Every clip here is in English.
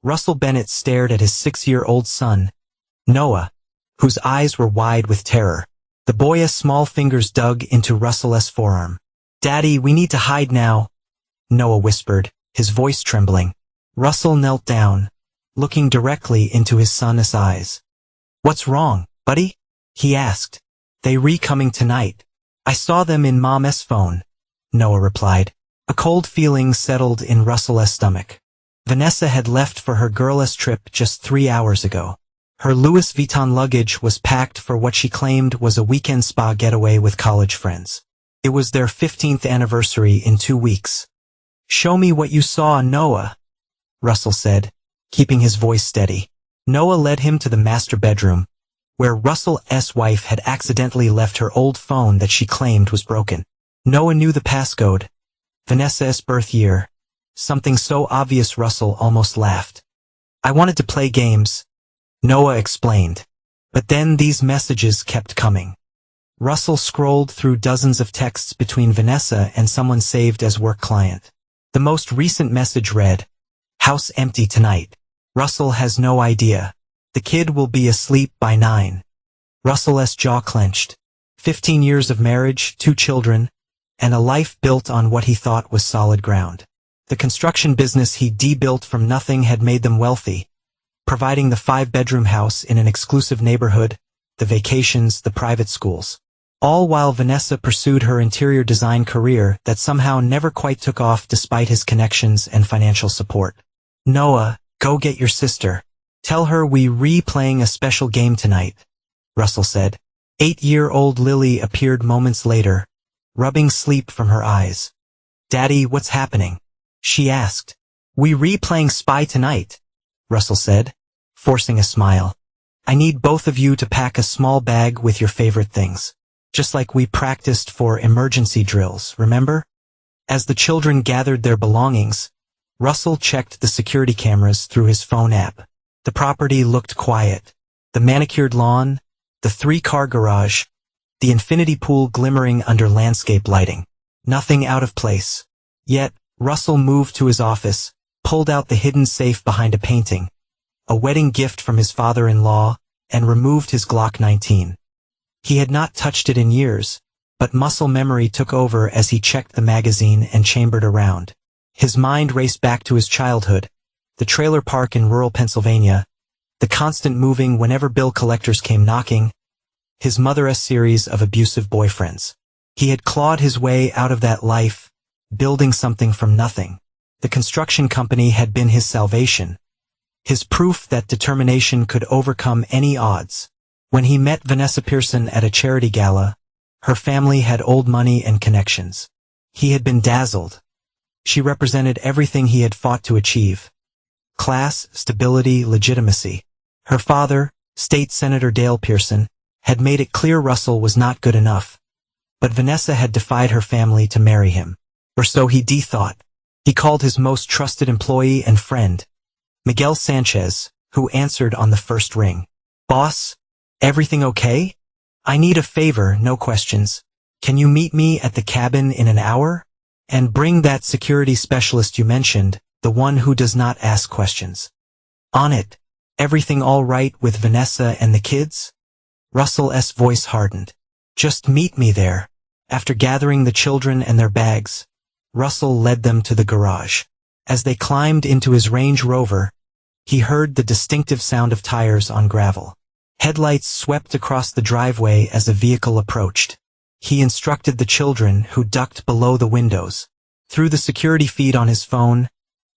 Russell Bennett stared at his 6-year-old son, Noah, whose eyes were wide with terror. The boy's small fingers dug into Russell's forearm. "Daddy, we need to hide now," Noah whispered, his voice trembling. Russell knelt down, looking directly into his son's eyes. "What's wrong, buddy?" he asked. "They coming tonight. I saw them in Mom's phone," Noah replied. A cold feeling settled in Russell's stomach. Vanessa had left for her girl's trip just 3 hours ago. Her Louis Vuitton luggage was packed for what she claimed was a weekend spa getaway with college friends. It was their 15th anniversary in 2 weeks. "Show me what you saw, Noah," Russell said, keeping his voice steady. Noah led him to the master bedroom, where Russell's wife had accidentally left her old phone that she claimed was broken. Noah knew the passcode, Vanessa's birth year, something so obvious Russell almost laughed. "I wanted to play games," Noah explained. But then these messages kept coming. Russell scrolled through dozens of texts between Vanessa and someone saved as work client. The most recent message read, "House empty tonight. Russell has no idea. The kid will be asleep by 9. Russell's jaw clenched. 15 years of marriage, 2 children, and a life built on what he thought was solid ground. The construction business he de-built from nothing had made them wealthy, providing the 5-bedroom house in an exclusive neighborhood, the vacations, the private schools. All while Vanessa pursued her interior design career that somehow never quite took off despite his connections and financial support. "Noah, go get your sister. Tell her we playing a special game tonight," Russell said. 8-year-old Lily appeared moments later, rubbing sleep from her eyes. "Daddy, what's happening?" she asked. "We playing spy tonight," Russell said, forcing a smile. "I need both of you to pack a small bag with your favorite things. Just like we practiced for emergency drills, remember?" As the children gathered their belongings, Russell checked the security cameras through his phone app. The property looked quiet. The manicured lawn, the 3-car garage, the infinity pool glimmering under landscape lighting. Nothing out of place. Yet, Russell moved to his office, pulled out the hidden safe behind a painting, a wedding gift from his father-in-law, and removed his Glock 19. He had not touched it in years, but muscle memory took over as he checked the magazine and chambered around. His mind raced back to his childhood, the trailer park in rural Pennsylvania, the constant moving whenever bill collectors came knocking, his mother's series of abusive boyfriends. He had clawed his way out of that life, building something from nothing. The construction company had been his salvation, his proof that determination could overcome any odds. When he met Vanessa Pearson at a charity gala, her family had old money and connections. He had been dazzled. She represented everything he had fought to achieve: class, stability, legitimacy. Her father, State Senator Dale Pearson, had made it clear Russell was not good enough. But Vanessa had defied her family to marry him. Or so he thought. He called his most trusted employee and friend, Miguel Sanchez, who answered on the first ring. "Boss, everything okay? I need a favor, no questions. Can you meet me at the cabin in an hour? And bring that security specialist you mentioned, the one who does not ask questions." "On it. Everything all right with Vanessa and the kids?" Russell's voice hardened. "Just meet me there." After gathering the children and their bags, Russell led them to the garage. As they climbed into his Range Rover, he heard the distinctive sound of tires on gravel. Headlights swept across the driveway as the vehicle approached. He instructed the children, who ducked below the windows. Through the security feed on his phone,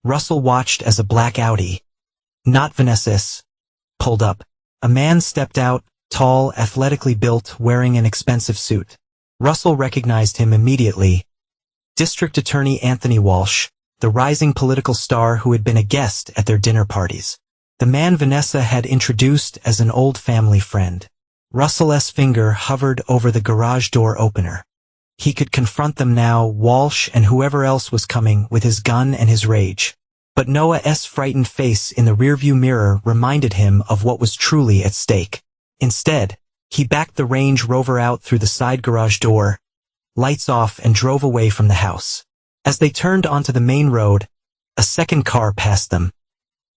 Russell watched as a black Audi, not Vanessa's, pulled up. A man stepped out, tall, athletically built, wearing an expensive suit. Russell recognized him immediately. District Attorney Anthony Walsh, the rising political star who had been a guest at their dinner parties. The man Vanessa had introduced as an old family friend. Russell's finger hovered over the garage door opener. He could confront them now, Walsh and whoever else was coming, with his gun and his rage. But Noah's frightened face in the rearview mirror reminded him of what was truly at stake. Instead, he backed the Range Rover out through the side garage door, lights off, and drove away from the house. As they turned onto the main road, a second car passed them.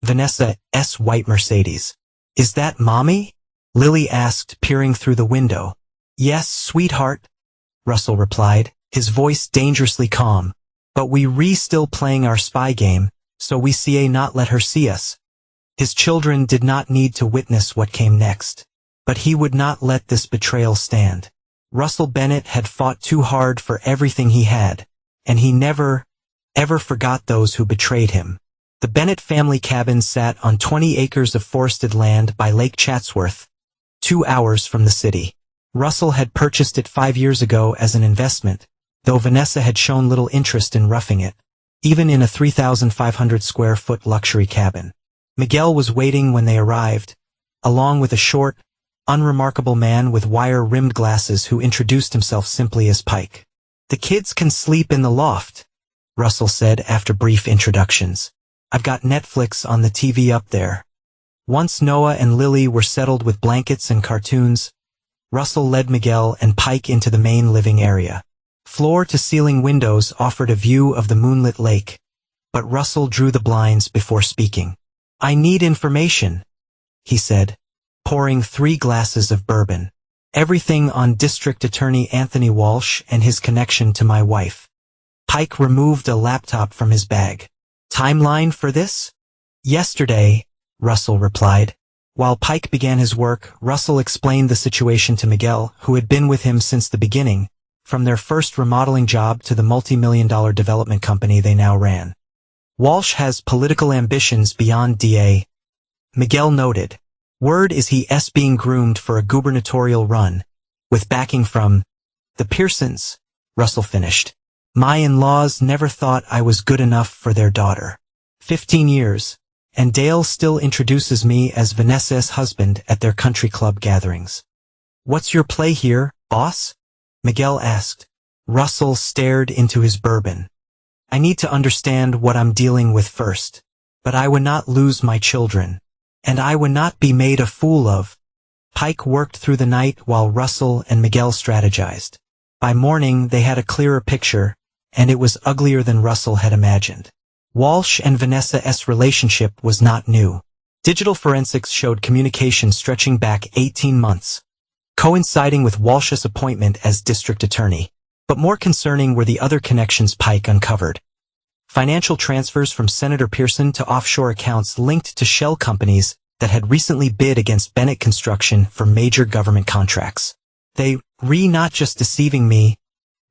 Vanessa's white Mercedes. Is that Mommy? Lily asked, peering through the window. Yes, sweetheart, Russell replied, his voice dangerously calm. But we still playing our spy game, so we not let her see us. His children did not need to witness what came next. But he would not let this betrayal stand. Russell Bennett had fought too hard for everything he had, and he never, ever forgot those who betrayed him. The Bennett family cabin sat on 20 acres of forested land by Lake Chatsworth, 2 hours from the city. Russell had purchased it 5 years ago as an investment, though Vanessa had shown little interest in roughing it, even in a 3,500 square foot luxury cabin. Miguel was waiting when they arrived, along with a short, unremarkable man with wire-rimmed glasses who introduced himself simply as Pike. The kids can sleep in the loft, Russell said after brief introductions. I've got Netflix on the TV up there. Once Noah and Lily were settled with blankets and cartoons, Russell led Miguel and Pike into the main living area. Floor-to-ceiling windows offered a view of the moonlit lake, but Russell drew the blinds before speaking. I need information, he said, pouring 3 glasses of bourbon. Everything on District Attorney Anthony Walsh and his connection to my wife. Pike removed a laptop from his bag. Timeline for this? Yesterday, Russell replied. While Pike began his work, Russell explained the situation to Miguel, who had been with him since the beginning, from their first remodeling job to the multi-million-dollar development company they now ran. Walsh has political ambitions beyond DA, Miguel noted. Word is he's being groomed for a gubernatorial run, with backing from the Pearsons, Russell finished. My in-laws never thought I was good enough for their daughter. 15 years, and Dale still introduces me as Vanessa's husband at their country club gatherings. What's your play here, boss? Miguel asked. Russell stared into his bourbon. I need to understand what I'm dealing with first, but I would not lose my children, and I would not be made a fool of. Pike worked through the night while Russell and Miguel strategized. By morning they had a clearer picture, and it was uglier than Russell had imagined. Walsh and Vanessa's relationship was not new. Digital forensics showed communication stretching back 18 months, coinciding with Walsh's appointment as district attorney. But more concerning were the other connections Pike uncovered. Financial transfers from Senator Pearson to offshore accounts linked to shell companies that had recently bid against Bennett Construction for major government contracts. They not just deceiving me,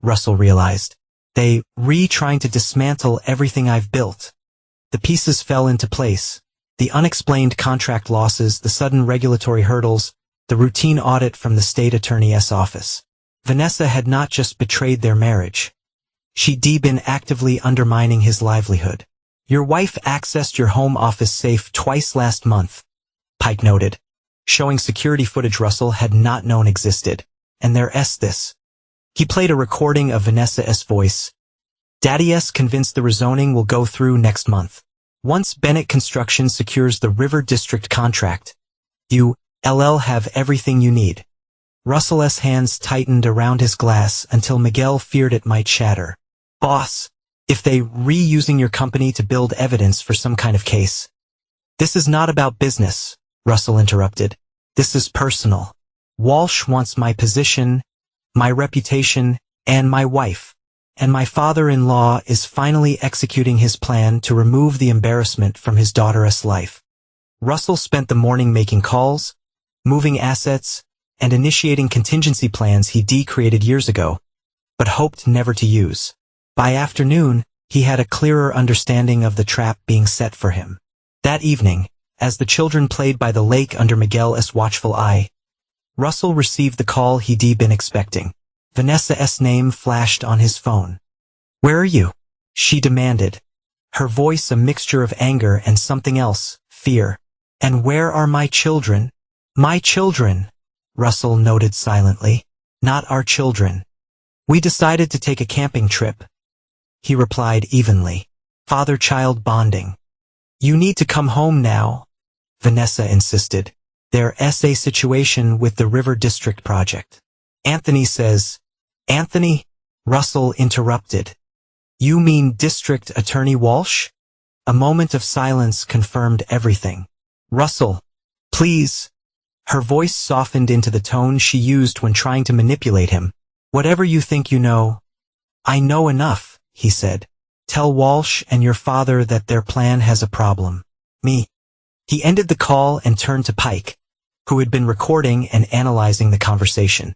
Russell realized. They trying to dismantle everything I've built. The pieces fell into place. The unexplained contract losses, the sudden regulatory hurdles, the routine audit from the state attorney's office. Vanessa had not just betrayed their marriage. She'd been actively undermining his livelihood. Your wife accessed your home office safe twice last month, Pike noted, showing security footage Russell had not known existed. And there's this. He played a recording of Vanessa's voice. Daddy's convinced the rezoning will go through next month. Once Bennett Construction secures the River District contract, you'll have everything you need. Russell's hands tightened around his glass until Miguel feared it might shatter. Boss, if they using your company to build evidence for some kind of case. This is not about business, Russell interrupted. This is personal. Walsh wants my position, my reputation, and my wife. And my father-in-law is finally executing his plan to remove the embarrassment from his daughter's life. Russell spent the morning making calls, moving assets, and initiating contingency plans he created years ago, but hoped never to use. By afternoon, he had a clearer understanding of the trap being set for him. That evening, as the children played by the lake under Miguel's watchful eye, Russell received the call he'd been expecting. Vanessa's name flashed on his phone. Where are you? She demanded, her voice a mixture of anger and something else, fear. And where are my children? My children, Russell noted silently. Not our children. We decided to take a camping trip, he replied evenly. Father-child bonding. You need to come home now, Vanessa insisted. There's a situation with the River District project. Anthony says, Anthony? Russell interrupted. You mean District Attorney Walsh? A moment of silence confirmed everything. Russell, please. Her voice softened into the tone she used when trying to manipulate him. Whatever you think you know. I know enough, he said. Tell Walsh and your father that their plan has a problem. Me. He ended the call and turned to Pike, who had been recording and analyzing the conversation.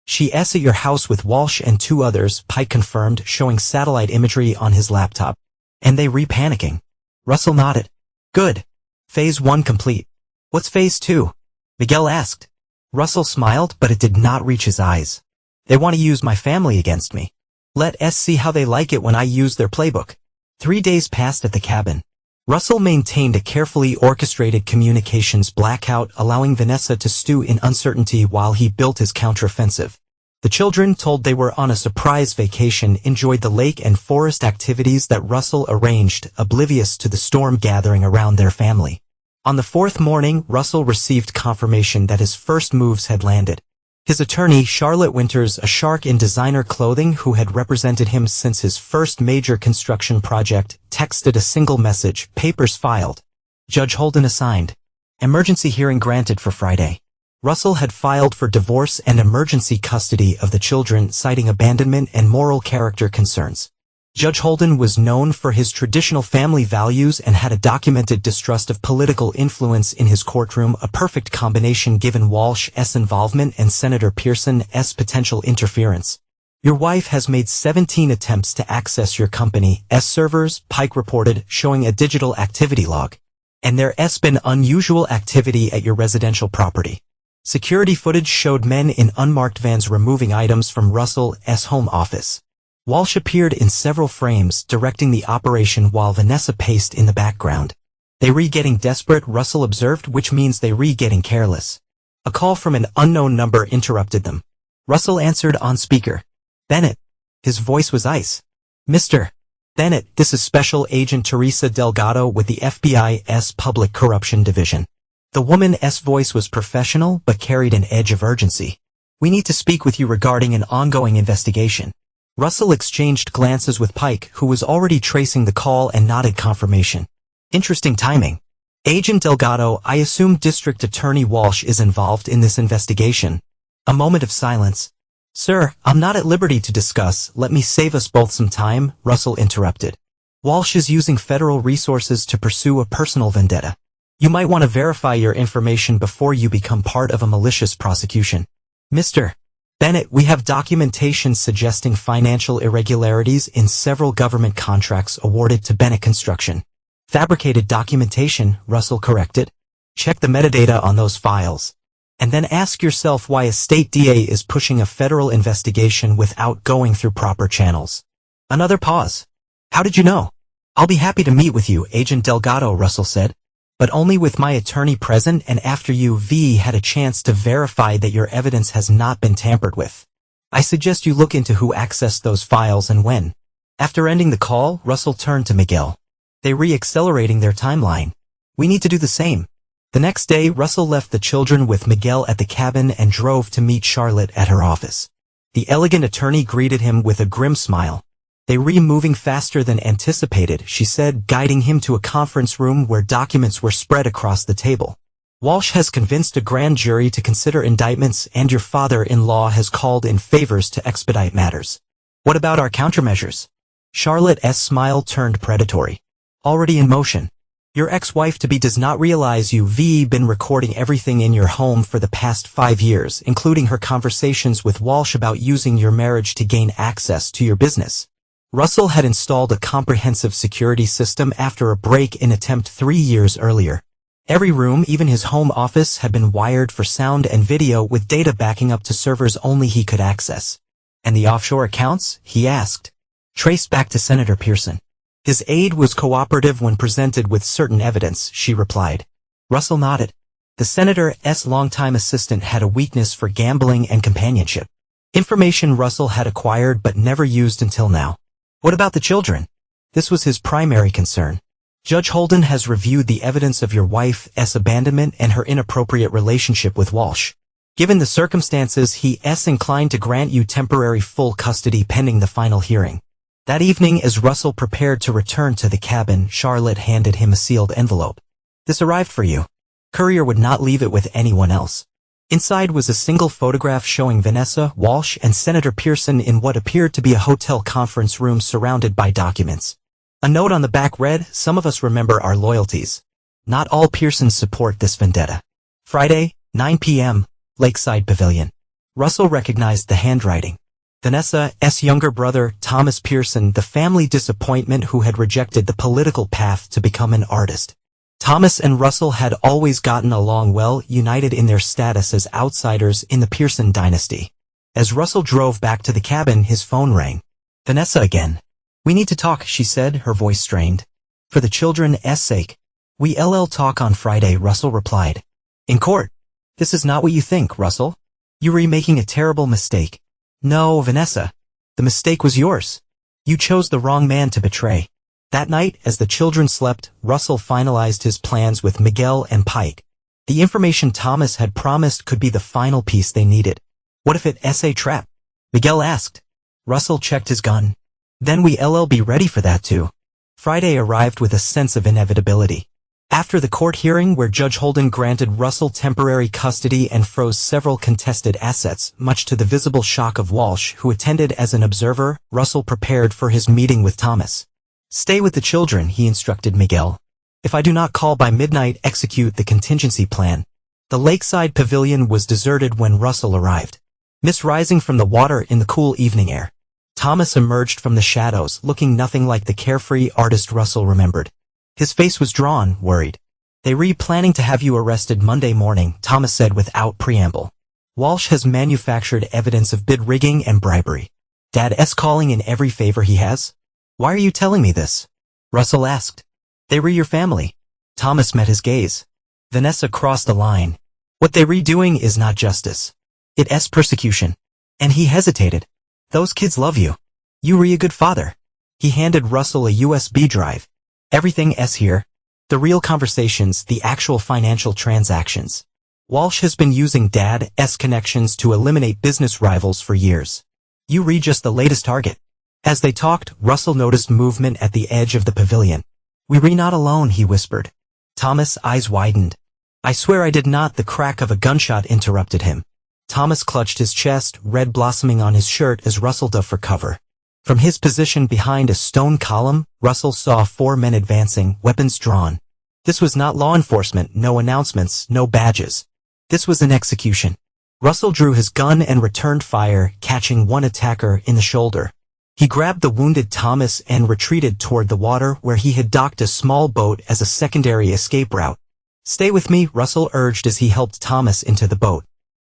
She's at your house with Walsh and 2 others, Pike confirmed, showing satellite imagery on his laptop. And they re-panicking. Russell nodded. Good. Phase 1 complete. What's Phase 2? Miguel asked. Russell smiled, but it did not reach his eyes. They want to use my family against me. Let us see how they like it when I use their playbook. 3 days passed at the cabin. Russell maintained a carefully orchestrated communications blackout, allowing Vanessa to stew in uncertainty while he built his counteroffensive. The children, told they were on a surprise vacation, enjoyed the lake and forest activities that Russell arranged, oblivious to the storm gathering around their family. On the 4th morning, Russell received confirmation that his first moves had landed. His attorney, Charlotte Winters, a shark in designer clothing who had represented him since his first major construction project, texted a single message: papers filed. Judge Holden assigned. Emergency hearing granted for Friday. Russell had filed for divorce and emergency custody of the children, citing abandonment and moral character concerns. Judge Holden was known for his traditional family values and had a documented distrust of political influence in his courtroom, a perfect combination given Walsh's involvement and Senator Pearson's potential interference. Your wife has made 17 attempts to access your company's servers, Pike reported, showing a digital activity log. And there's been unusual activity at your residential property. Security footage showed men in unmarked vans removing items from Russell's home office. Walsh appeared in several frames, directing the operation while Vanessa paced in the background. They getting desperate, Russell observed, which means they getting careless. A call from an unknown number interrupted them. Russell answered on speaker. Bennett. His voice was ice. Mr. Bennett, this is Special Agent Teresa Delgado with the FBI's Public Corruption Division. The woman's voice was professional but carried an edge of urgency. We need to speak with you regarding an ongoing investigation. Russell exchanged glances with Pike, who was already tracing the call, and nodded confirmation. Interesting timing. Agent Delgado, I assume District Attorney Walsh is involved in this investigation. A moment of silence. Sir, I'm not at liberty to discuss. Let me save us both some time, Russell interrupted. Walsh is using federal resources to pursue a personal vendetta. You might want to verify your information before you become part of a malicious prosecution. Mr. Bennett, we have documentation suggesting financial irregularities in several government contracts awarded to Bennett Construction. Fabricated documentation, Russell corrected. Check the metadata on those files. And then ask yourself why a state DA is pushing a federal investigation without going through proper channels. Another pause. How did you know? I'll be happy to meet with you, Agent Delgado, Russell said. But only with my attorney present and after you had a chance to verify that your evidence has not been tampered with. I suggest you look into who accessed those files and when. After ending the call, Russell turned to Miguel. They accelerating their timeline. We need to do the same. The next day, Russell left the children with Miguel at the cabin and drove to meet Charlotte at her office. The elegant attorney greeted him with a grim smile. They moving faster than anticipated, she said, guiding him to a conference room where documents were spread across the table. Walsh has convinced a grand jury to consider indictments, and your father-in-law has called in favors to expedite matters. What about our countermeasures? Charlotte's smile turned predatory. Already in motion. Your ex-wife-to-be does not realize you've been recording everything in your home for the past 5 years, including her conversations with Walsh about using your marriage to gain access to your business. Russell had installed a comprehensive security system after a break-in attempt 3 years earlier. Every room, even his home office, had been wired for sound and video with data backing up to servers only he could access. And the offshore accounts? He asked. Traced back to Senator Pearson. His aide was cooperative when presented with certain evidence, she replied. Russell nodded. The senator's longtime assistant had a weakness for gambling and companionship. Information Russell had acquired but never used until now. What about the children? This was his primary concern. Judge Holden has reviewed the evidence of your wife's abandonment and her inappropriate relationship with Walsh. Given the circumstances, he's inclined to grant you temporary full custody pending the final hearing. That evening, as Russell prepared to return to the cabin, Charlotte handed him a sealed envelope. This arrived for you. Courier would not leave it with anyone else. Inside was a single photograph showing Vanessa, Walsh, and Senator Pearson in what appeared to be a hotel conference room surrounded by documents. A note on the back read, "Some of us remember our loyalties. Not all Pearsons support this vendetta." Friday, 9 p.m., Lakeside Pavilion. Russell recognized the handwriting. Vanessa's younger brother, Thomas Pearson, the family disappointment who had rejected the political path to become an artist. Thomas and Russell had always gotten along well, united in their status as outsiders in the Pearson dynasty. As Russell drove back to the cabin, his phone rang. Vanessa again. "We need to talk," she said, her voice strained. "For the children's sake. We'll talk on Friday," Russell replied. "In court. This is not what you think, Russell. You were making a terrible mistake." "No, Vanessa. The mistake was yours. You chose the wrong man to betray." That night, as the children slept, Russell finalized his plans with Miguel and Pike. The information Thomas had promised could be the final piece they needed. "What if it's a trap?" Miguel asked. Russell checked his gun. "Then we'll be ready for that too." Friday arrived with a sense of inevitability. After the court hearing where Judge Holden granted Russell temporary custody and froze several contested assets, much to the visible shock of Walsh, who attended as an observer, Russell prepared for his meeting with Thomas. "Stay with the children," he instructed Miguel. "If I do not call by midnight, execute the contingency plan." The lakeside pavilion was deserted when Russell arrived. Mist rising from the water in the cool evening air. Thomas emerged from the shadows, looking nothing like the carefree artist Russell remembered. His face was drawn, worried. "They were planning to have you arrested Monday morning," Thomas said without preamble. "Walsh has manufactured evidence of bid rigging and bribery. Dad's calling in every favor he has." "Why are you telling me this?" Russell asked. "They were your family." Thomas met his gaze. Vanessa crossed the line. "What they redoing is not justice. It's persecution." And he hesitated. "Those kids love you. You were a good father." He handed Russell a USB drive. "Everything's here. The real conversations, the actual financial transactions. Walsh has been using Dad's connections to eliminate business rivals for years. You read just the latest target." As they talked, Russell noticed movement at the edge of the pavilion. "We're not alone," he whispered. Thomas' eyes widened. "I swear I did not." The crack of a gunshot interrupted him. Thomas clutched his chest, red blossoming on his shirt as Russell dove for cover. From his position behind a stone column, Russell saw 4 men advancing, weapons drawn. This was not law enforcement, no announcements, no badges. This was an execution. Russell drew his gun and returned fire, catching one attacker in the shoulder. He grabbed the wounded Thomas and retreated toward the water where he had docked a small boat as a secondary escape route. "Stay with me," Russell urged as he helped Thomas into the boat.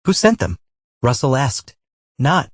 "Who sent them?" Russell asked. "Not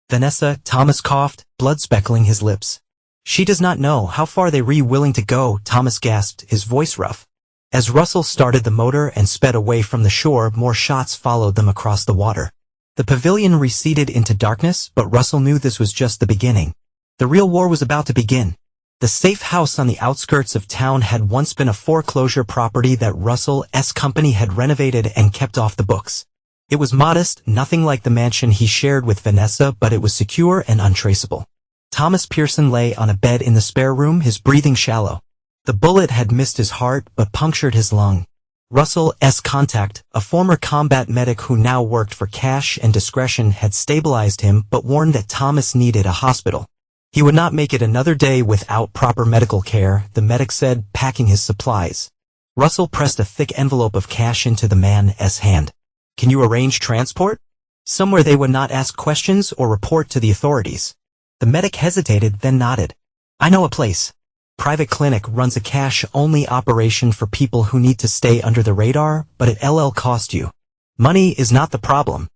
Vanessa," Thomas coughed, blood speckling his lips. "She does not know. How far they were willing to go?" Thomas gasped, his voice rough. As Russell started the motor and sped away from the shore, more shots followed them across the water. The pavilion receded into darkness, but Russell knew this was just the beginning. The real war was about to begin. The safe house on the outskirts of town had once been a foreclosure property that Russell's company had renovated and kept off the books. It was modest, nothing like the mansion he shared with Vanessa, but it was secure and untraceable. Thomas Pearson lay on a bed in the spare room, his breathing shallow. The bullet had missed his heart, but punctured his lung. Russell's contact, a former combat medic who now worked for cash and discretion, had stabilized him but warned that Thomas needed a hospital. He would not make it another day without proper medical care, the medic said, packing his supplies. Russell pressed a thick envelope of cash into the man's hand. "Can you arrange transport? Somewhere they would not ask questions or report to the authorities." The medic hesitated, then nodded. "I know a place. Private clinic, runs a cash-only operation for people who need to stay under the radar, but it'll cost you. Money is not the problem."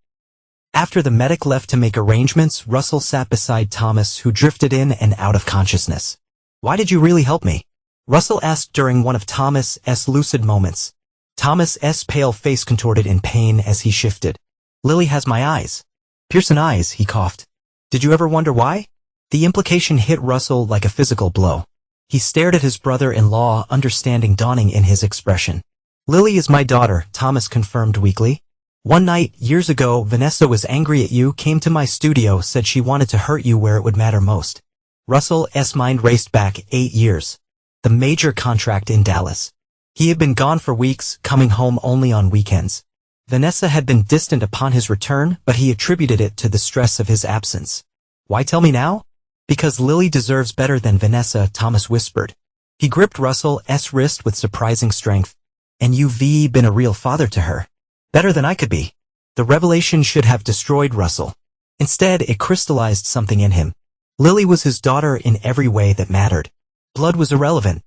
After the medic left to make arrangements, Russell sat beside Thomas, who drifted in and out of consciousness. "Why did you really help me?" Russell asked during one of Thomas's lucid moments. Thomas's pale face contorted in pain as he shifted. "Lily has my eyes." "Pearson eyes," he coughed. "Did you ever wonder why?" The implication hit Russell like a physical blow. He stared at his brother-in-law, understanding dawning in his expression. "Lily is my daughter," Thomas confirmed weakly. "One night, years ago, Vanessa was angry at you, came to my studio, said she wanted to hurt you where it would matter most." Russell's mind raced back 8 years. The major contract in Dallas. He had been gone for weeks, coming home only on weekends. Vanessa had been distant upon his return, but he attributed it to the stress of his absence. Why tell me now? Because Lily deserves better than Vanessa, Thomas whispered. He gripped Russell's wrist with surprising strength. And you've been a real father to her. Better than I could be. The revelation should have destroyed Russell. Instead, it crystallized something in him. Lily was his daughter in every way that mattered. Blood was irrelevant.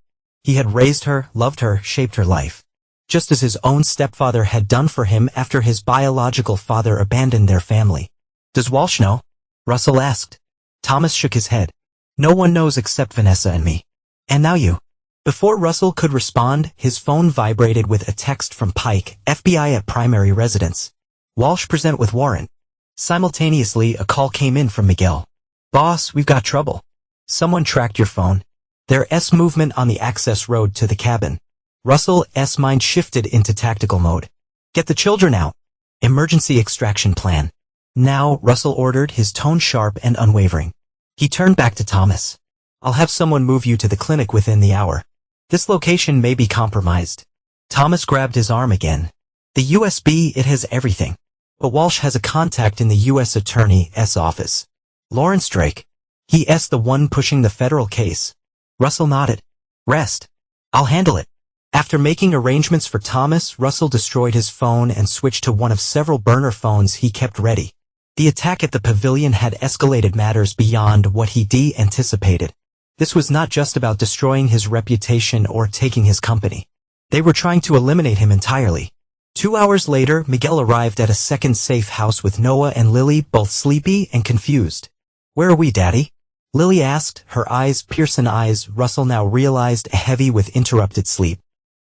He had raised her, loved her, shaped her life. Just as his own stepfather had done for him after his biological father abandoned their family. Does Walsh know? Russell asked. Thomas shook his head. No one knows except Vanessa and me. And now you. Before Russell could respond, his phone vibrated with a text from Pike, FBI at primary residence. Walsh present with warrant. Simultaneously, a call came in from Miguel. Boss, we've got trouble. Someone tracked your phone. There's movement on the access road to the cabin. Russell's mind shifted into tactical mode. Get the children out. Emergency extraction plan. Now, Russell ordered, his tone sharp and unwavering. He turned back to Thomas. I'll have someone move you to the clinic within the hour. This location may be compromised. Thomas grabbed his arm again. The USB, it has everything. But Walsh has a contact in the U.S. Attorney's office. Lawrence Drake. He's the one pushing the federal case. Russell nodded. Rest. I'll handle it. After making arrangements for Thomas, Russell destroyed his phone and switched to one of several burner phones he kept ready. The attack at the pavilion had escalated matters beyond what he anticipated. This was not just about destroying his reputation or taking his company. They were trying to eliminate him entirely. 2 hours later, Miguel arrived at a second safe house with Noah and Lily, both sleepy and confused. Where are we, Daddy? Lily asked, her piercing eyes, Russell now realized, heavy with interrupted sleep.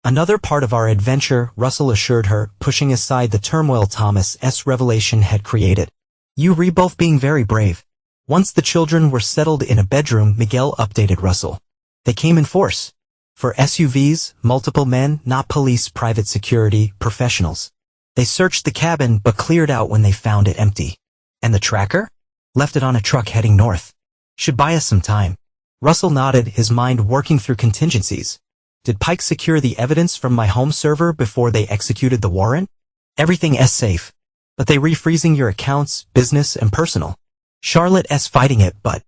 Another part of our adventure, Russell assured her, pushing aside the turmoil Thomas's revelation had created. You both being very brave. Once the children were settled in a bedroom, Miguel updated Russell. They came in force. For SUVs, multiple men, not police, private security, professionals. They searched the cabin but cleared out when they found it empty. And the tracker? Left it on a truck heading north. Should buy us some time. Russell nodded, his mind working through contingencies. Did Pike secure the evidence from my home server before they executed the warrant? Everything's safe. But they refreezing your accounts, business and personal. Charlotte's fighting it, but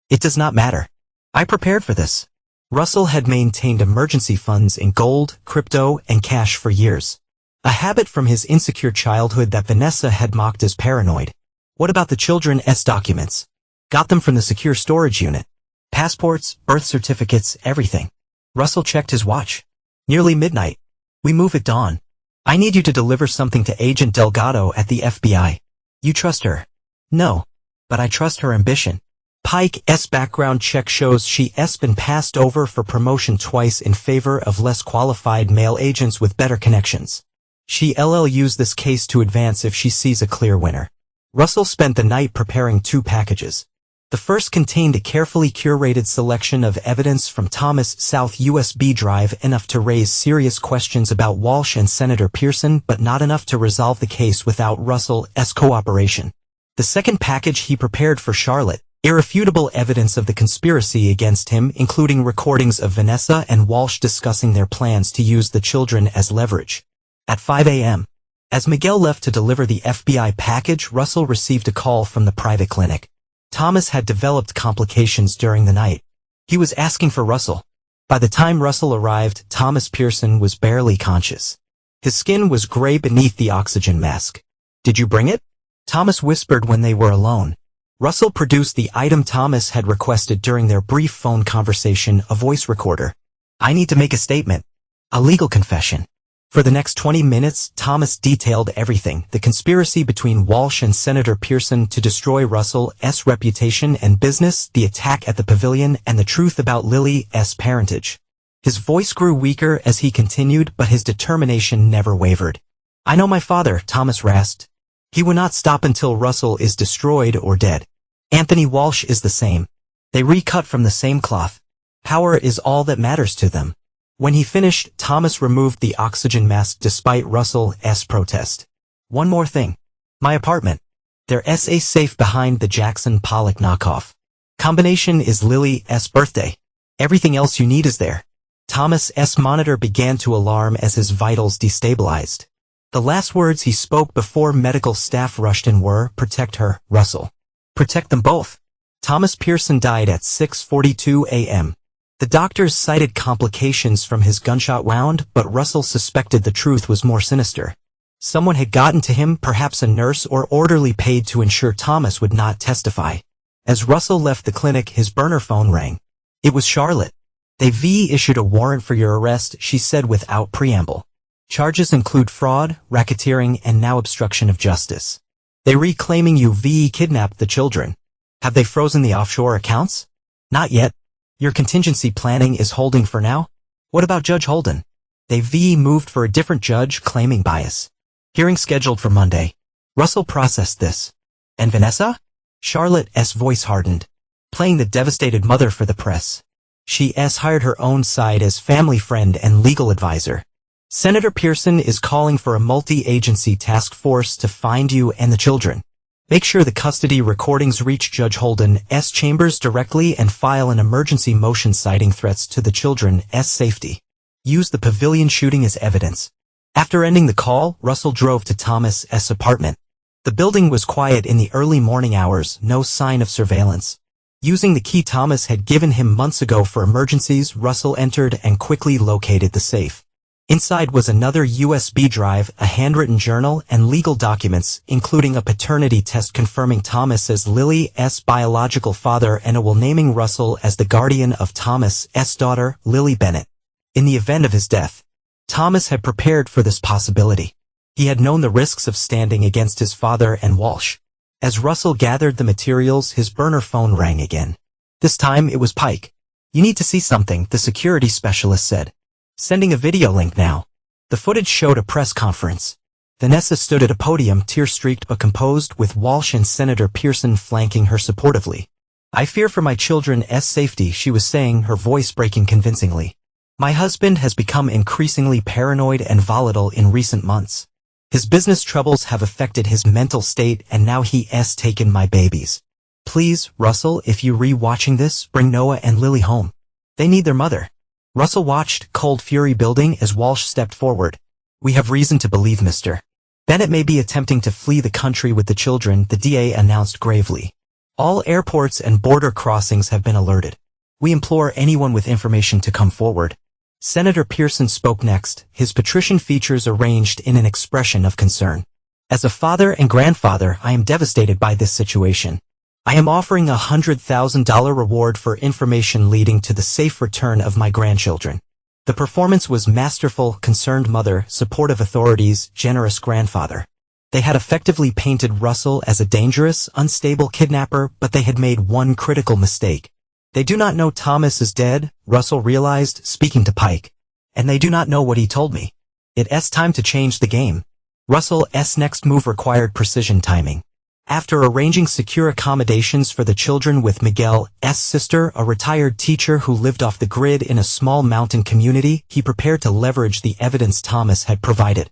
it does not matter. I prepared for this. Russell had maintained emergency funds in gold, crypto, and cash for years. A habit from his insecure childhood that Vanessa had mocked as paranoid. What about the children's documents? Got them from the secure storage unit. Passports, birth certificates, everything. Russell checked his watch. Nearly midnight. We move at dawn. I need you to deliver something to Agent Delgado at the FBI. You trust her? No. But I trust her ambition. Pike's background check shows she's been passed over for promotion twice in favor of less qualified male agents with better connections. She'll use this case to advance if she sees a clear winner. Russell spent the night preparing 2 packages. The first contained a carefully curated selection of evidence from Thomas' South USB drive, enough to raise serious questions about Walsh and Senator Pearson, but not enough to resolve the case without Russell's cooperation. The second package he prepared for Charlotte, irrefutable evidence of the conspiracy against him, including recordings of Vanessa and Walsh discussing their plans to use the children as leverage. At 5 a.m. As Miguel left to deliver the FBI package, Russell received a call from the private clinic. Thomas had developed complications during the night. He was asking for Russell. By the time Russell arrived, Thomas Pearson was barely conscious. His skin was gray beneath the oxygen mask. Did you bring it? Thomas whispered when they were alone. Russell produced the item Thomas had requested during their brief phone conversation, a voice recorder. I need to make a statement. A legal confession. For the next 20 minutes, Thomas detailed everything, the conspiracy between Walsh and Senator Pearson to destroy Russell's reputation and business, the attack at the pavilion, and the truth about Lily's parentage. His voice grew weaker as he continued, but his determination never wavered. I know my father, Thomas rasped. He will not stop until Russell is destroyed or dead. Anthony Walsh is the same. They recut from the same cloth. Power is all that matters to them. When he finished, Thomas removed the oxygen mask despite Russell's protest. One more thing. My apartment. There's a safe behind the Jackson Pollock knockoff. Combination is Lily's birthday. Everything else you need is there. Thomas's monitor began to alarm as his vitals destabilized. The last words he spoke before medical staff rushed in were, "Protect her, Russell. Protect them both." Thomas Pearson died at 6:42 a.m. The doctors cited complications from his gunshot wound, but Russell suspected the truth was more sinister. Someone had gotten to him, perhaps a nurse or orderly paid to ensure Thomas would not testify. As Russell left the clinic, his burner phone rang. It was Charlotte. "They've issued a warrant for your arrest," she said without preamble. "Charges include fraud, racketeering, and now obstruction of justice. They reclaiming you kidnapped the children. Have they frozen the offshore accounts?" "Not yet. Your contingency planning is holding for now?" "What about Judge Holden?" "They've moved for a different judge, claiming bias. Hearing scheduled for Monday." Russell processed this. "And Vanessa?" Charlotte's voice hardened. "Playing the devastated mother for the press. She's hired her own side as family friend and legal advisor. Senator Pearson is calling for a multi-agency task force to find you and the children. Make sure the custody recordings reach Judge Holden's chambers directly and file an emergency motion citing threats to the children's safety. Use the pavilion shooting as evidence." After ending the call, Russell drove to Thomas's apartment. The building was quiet in the early morning hours, no sign of surveillance. Using the key Thomas had given him months ago for emergencies, Russell entered and quickly located the safe. Inside was another USB drive, a handwritten journal, and legal documents, including a paternity test confirming Thomas as Lily's biological father and a will naming Russell as the guardian of Thomas's daughter, Lily Bennett. In the event of his death, Thomas had prepared for this possibility. He had known the risks of standing against his father and Walsh. As Russell gathered the materials, his burner phone rang again. This time it was Pike. "You need to see something," the security specialist said. "Sending a video link now." The footage showed a press conference. Vanessa stood at a podium, tear-streaked but composed, with Walsh and Senator Pearson flanking her supportively. "I fear for my children's safety," she was saying, her voice breaking convincingly. "My husband has become increasingly paranoid and volatile in recent months. His business troubles have affected his mental state, and now he's taken my babies. Please, Russell, if you re-watching this, bring Noah and Lily home. They need their mother." Russell watched, cold fury building, as Walsh stepped forward. "We have reason to believe Mr. Bennett may be attempting to flee the country with the children," the DA announced gravely. "All airports and border crossings have been alerted. We implore anyone with information to come forward." Senator Pearson spoke next, his patrician features arranged in an expression of concern. "As a father and grandfather, I am devastated by this situation. I am offering a $100,000 reward for information leading to the safe return of my grandchildren." The performance was masterful, concerned mother, supportive authorities, generous grandfather. They had effectively painted Russell as a dangerous, unstable kidnapper, but they had made one critical mistake. "They do not know Thomas is dead," Russell realized, speaking to Pike. "And they do not know what he told me. It's time to change the game." Russell's next move required precision timing. After arranging secure accommodations for the children with Miguel's sister, a retired teacher who lived off the grid in a small mountain community, he prepared to leverage the evidence Thomas had provided.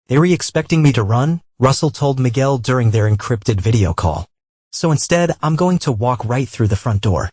"They were expecting me to run," Russell told Miguel during their encrypted video call. "So instead, I'm going to walk right through the front door."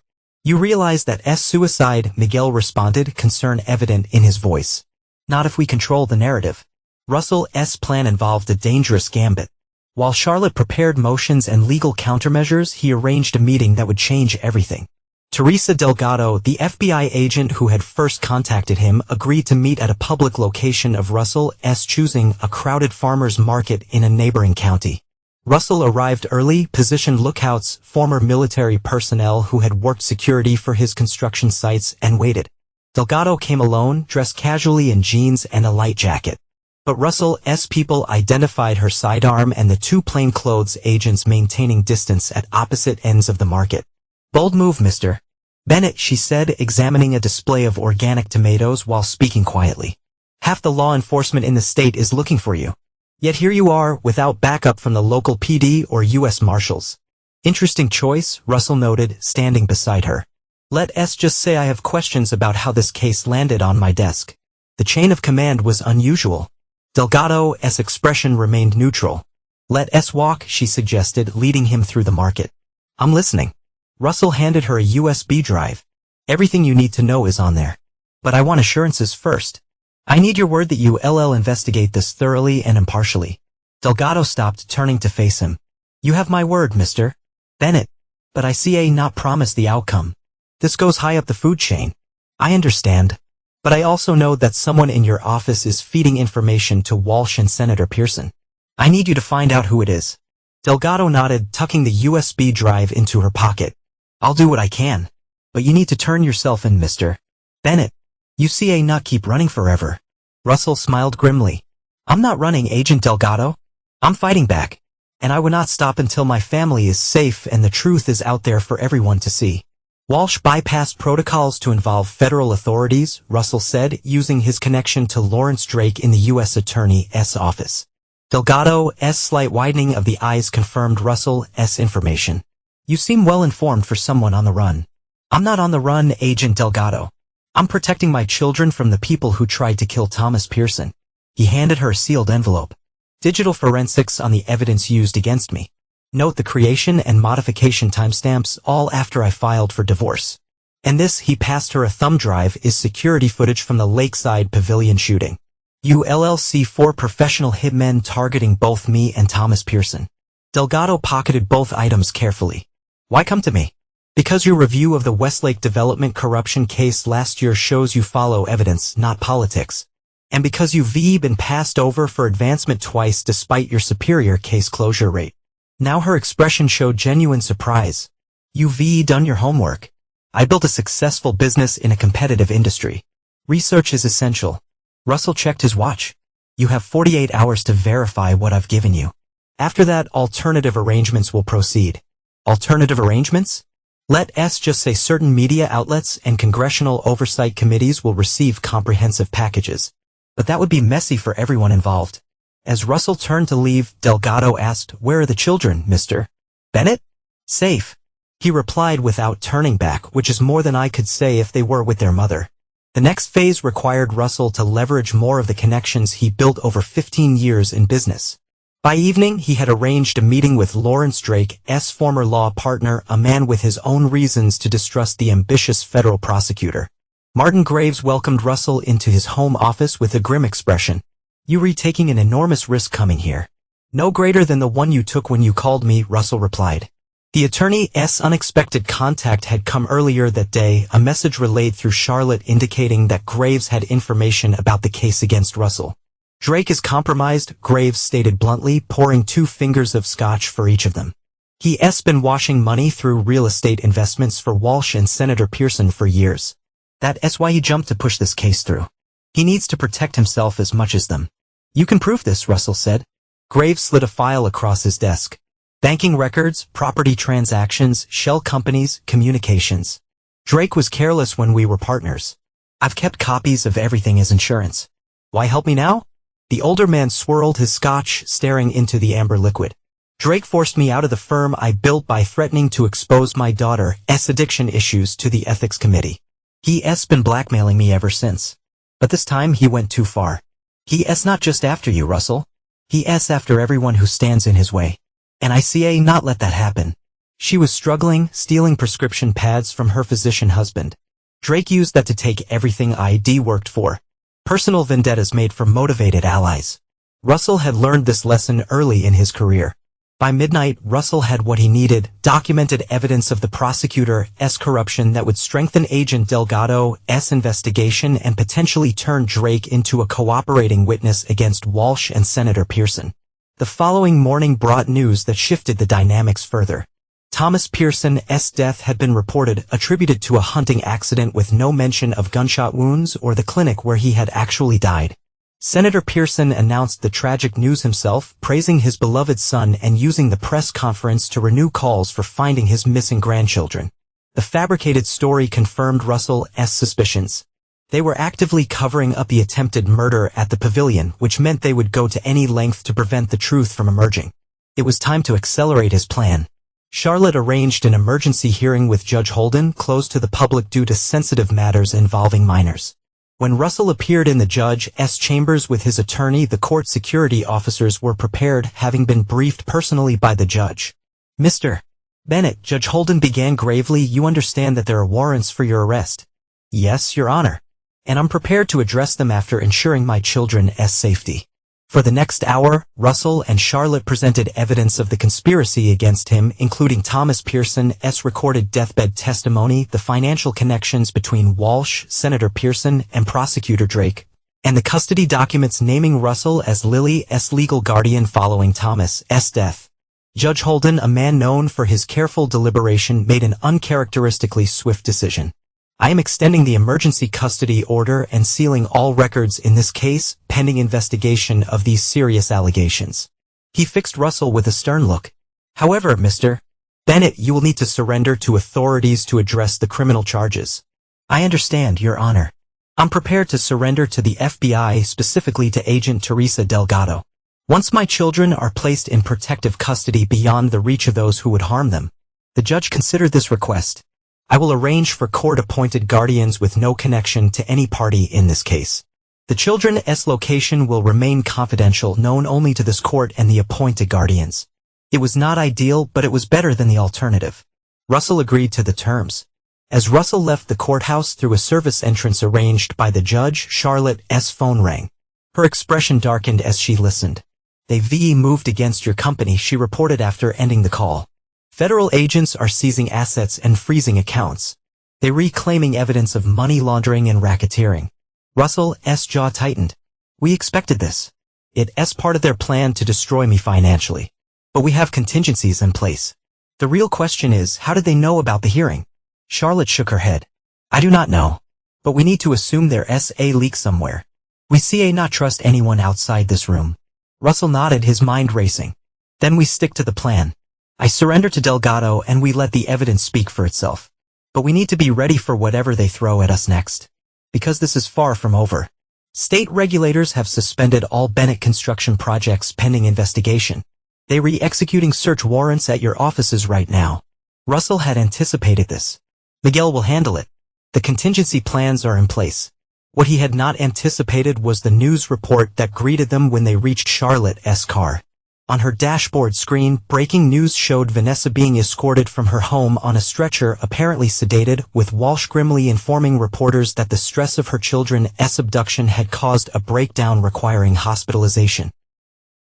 "You realize that's suicide," Miguel responded, concern evident in his voice. "Not if we control the narrative." Russell's plan involved a dangerous gambit. While Charlotte prepared motions and legal countermeasures, he arranged a meeting that would change everything. Teresa Delgado, the FBI agent who had first contacted him, agreed to meet at a public location of Russell's choosing, a crowded farmer's market in a neighboring county. Russell arrived early, positioned lookouts, former military personnel who had worked security for his construction sites, and waited. Delgado came alone, dressed casually in jeans and a light jacket. But Russell's people identified her sidearm and the two plainclothes agents maintaining distance at opposite ends of the market. "Bold move, Mr. Bennett," she said, examining a display of organic tomatoes while speaking quietly. "Half the law enforcement in the state is looking for you. Yet here you are, without backup from the local PD or U.S. Marshals." "Interesting choice," Russell noted, standing beside her. "Let's just say I have questions about how this case landed on my desk." The chain of command was unusual. Delgado's expression remained neutral. "Let's walk," she suggested, leading him through the market. "I'm listening." Russell handed her a USB drive. Everything you need to know is on there. But I want assurances first. I need your word that you'll investigate this thoroughly and impartially. Delgado stopped, turning to face him. You have my word, Mr. Bennett. But I not promise the outcome. This goes high up the food chain. I understand. But I also know that someone in your office is feeding information to Walsh and Senator Pearson. I need you to find out who it is. Delgado nodded, tucking the USB drive into her pocket. I'll do what I can. But you need to turn yourself in, Mr. Bennett. You not keep running forever. Russell smiled grimly. I'm not running, Agent Delgado. I'm fighting back. And I will not stop until my family is safe and the truth is out there for everyone to see. Walsh bypassed protocols to involve federal authorities, Russell said, using his connection to Lawrence Drake in the U.S. Attorney's office. Delgado's slight widening of the eyes confirmed Russell's information. You seem well informed for someone on the run. I'm not on the run, Agent Delgado. I'm protecting my children from the people who tried to kill Thomas Pearson. He handed her a sealed envelope. Digital forensics on the evidence used against me. Note the creation and modification timestamps all after I filed for divorce. And this, he passed her a thumb drive, is security footage from the Lakeside Pavilion shooting. ULLC 4 professional hitmen targeting both me and Thomas Pearson. Delgado pocketed both items carefully. Why come to me? Because your review of the Westlake Development corruption case last year shows you follow evidence, not politics. And because you've been passed over for advancement twice despite your superior case closure rate. Now her expression showed genuine surprise. You've done your homework. I built a successful business in a competitive industry. Research is essential. Russell checked his watch. You have 48 hours to verify what I've given you. After that, alternative arrangements will proceed. Alternative arrangements? Let's just say certain media outlets and congressional oversight committees will receive comprehensive packages. But that would be messy for everyone involved. As Russell turned to leave, Delgado asked, Where are the children, Mr. Bennett? Safe. He replied without turning back, which is more than I could say if they were with their mother. The next phase required Russell to leverage more of the connections he built over 15 years in business. By evening, he had arranged a meeting with Lawrence Drake's former law partner, a man with his own reasons to distrust the ambitious federal prosecutor. Martin Graves welcomed Russell into his home office with a grim expression. You're taking an enormous risk coming here. No greater than the one you took when you called me, Russell replied. The attorney's unexpected contact had come earlier that day, a message relayed through Charlotte indicating that Graves had information about the case against Russell. Drake is compromised, Graves stated bluntly, pouring 2 fingers of scotch for each of them. He's been washing money through real estate investments for Walsh and Senator Pearson for years. That's why he jumped to push this case through. He needs to protect himself as much as them. You can prove this, Russell said. Graves slid a file across his desk. Banking records, property transactions, shell companies, communications. Drake was careless when we were partners. I've kept copies of everything as insurance. Why help me now? The older man swirled his scotch, staring into the amber liquid. Drake forced me out of the firm I built by threatening to expose my daughter's addiction issues to the ethics committee. He's been blackmailing me ever since. But this time he went too far. He's not just after you, Russell. He's after everyone who stands in his way. And I not let that happen. She was struggling, stealing prescription pads from her physician husband. Drake used that to take everything I'd worked for. Personal vendettas made for motivated allies. Russell had learned this lesson early in his career. By midnight, Russell had what he needed, documented evidence of the prosecutor's corruption that would strengthen Agent Delgado's investigation and potentially turn Drake into a cooperating witness against Walsh and Senator Pearson. The following morning brought news that shifted the dynamics further. Thomas Pearson's death had been reported, attributed to a hunting accident with no mention of gunshot wounds or the clinic where he had actually died. Senator Pearson announced the tragic news himself, praising his beloved son and using the press conference to renew calls for finding his missing grandchildren. The fabricated story confirmed Russell's suspicions. They were actively covering up the attempted murder at the pavilion, which meant they would go to any length to prevent the truth from emerging. It was time to accelerate his plan. Charlotte arranged an emergency hearing with Judge Holden, closed to the public due to sensitive matters involving minors. When Russell appeared in the judge's chambers with his attorney, the court security officers were prepared, having been briefed personally by the judge. Mr. Bennett, Judge Holden began gravely, you understand that there are warrants for your arrest. Yes, Your Honor. And I'm prepared to address them after ensuring my children's safety. For the next hour, Russell and Charlotte presented evidence of the conspiracy against him, including Thomas Pearson's recorded deathbed testimony, the financial connections between Walsh, Senator Pearson, and Prosecutor Drake, and the custody documents naming Russell as Lily's legal guardian following Thomas's death. Judge Holden, a man known for his careful deliberation, made an uncharacteristically swift decision. I am extending the emergency custody order and sealing all records in this case, pending investigation of these serious allegations. He fixed Russell with a stern look. However, Mr. Bennett, you will need to surrender to authorities to address the criminal charges. I understand, Your Honor. I'm prepared to surrender to the FBI, specifically to Agent Teresa Delgado. Once my children are placed in protective custody beyond the reach of those who would harm them, the judge considered this request. I will arrange for court-appointed guardians with no connection to any party in this case. The children's location will remain confidential, known only to this court and the appointed guardians. It was not ideal, but it was better than the alternative. Russell agreed to the terms. As Russell left the courthouse through a service entrance arranged by the judge, Charlotte's phone rang. Her expression darkened as she listened. They've moved against your company, she reported after ending the call. Federal agents are seizing assets and freezing accounts. They're reclaiming evidence of money laundering and racketeering. Russell's jaw tightened. We expected this. It's part of their plan to destroy me financially. But we have contingencies in place. The real question is, how did they know about the hearing? Charlotte shook her head. I do not know. But we need to assume there's a leak somewhere. We not trust anyone outside this room. Russell nodded, his mind racing. Then we stick to the plan. I surrender to Delgado and we let the evidence speak for itself. But we need to be ready for whatever they throw at us next. Because this is far from over. State regulators have suspended all Bennett construction projects pending investigation. They're re-executing search warrants at your offices right now. Russell had anticipated this. Miguel will handle it. The contingency plans are in place. What he had not anticipated was the news report that greeted them when they reached Charlotte's car. On her dashboard screen, breaking news showed Vanessa being escorted from her home on a stretcher, apparently sedated, with Walsh grimly informing reporters that the stress of her children's abduction had caused a breakdown requiring hospitalization.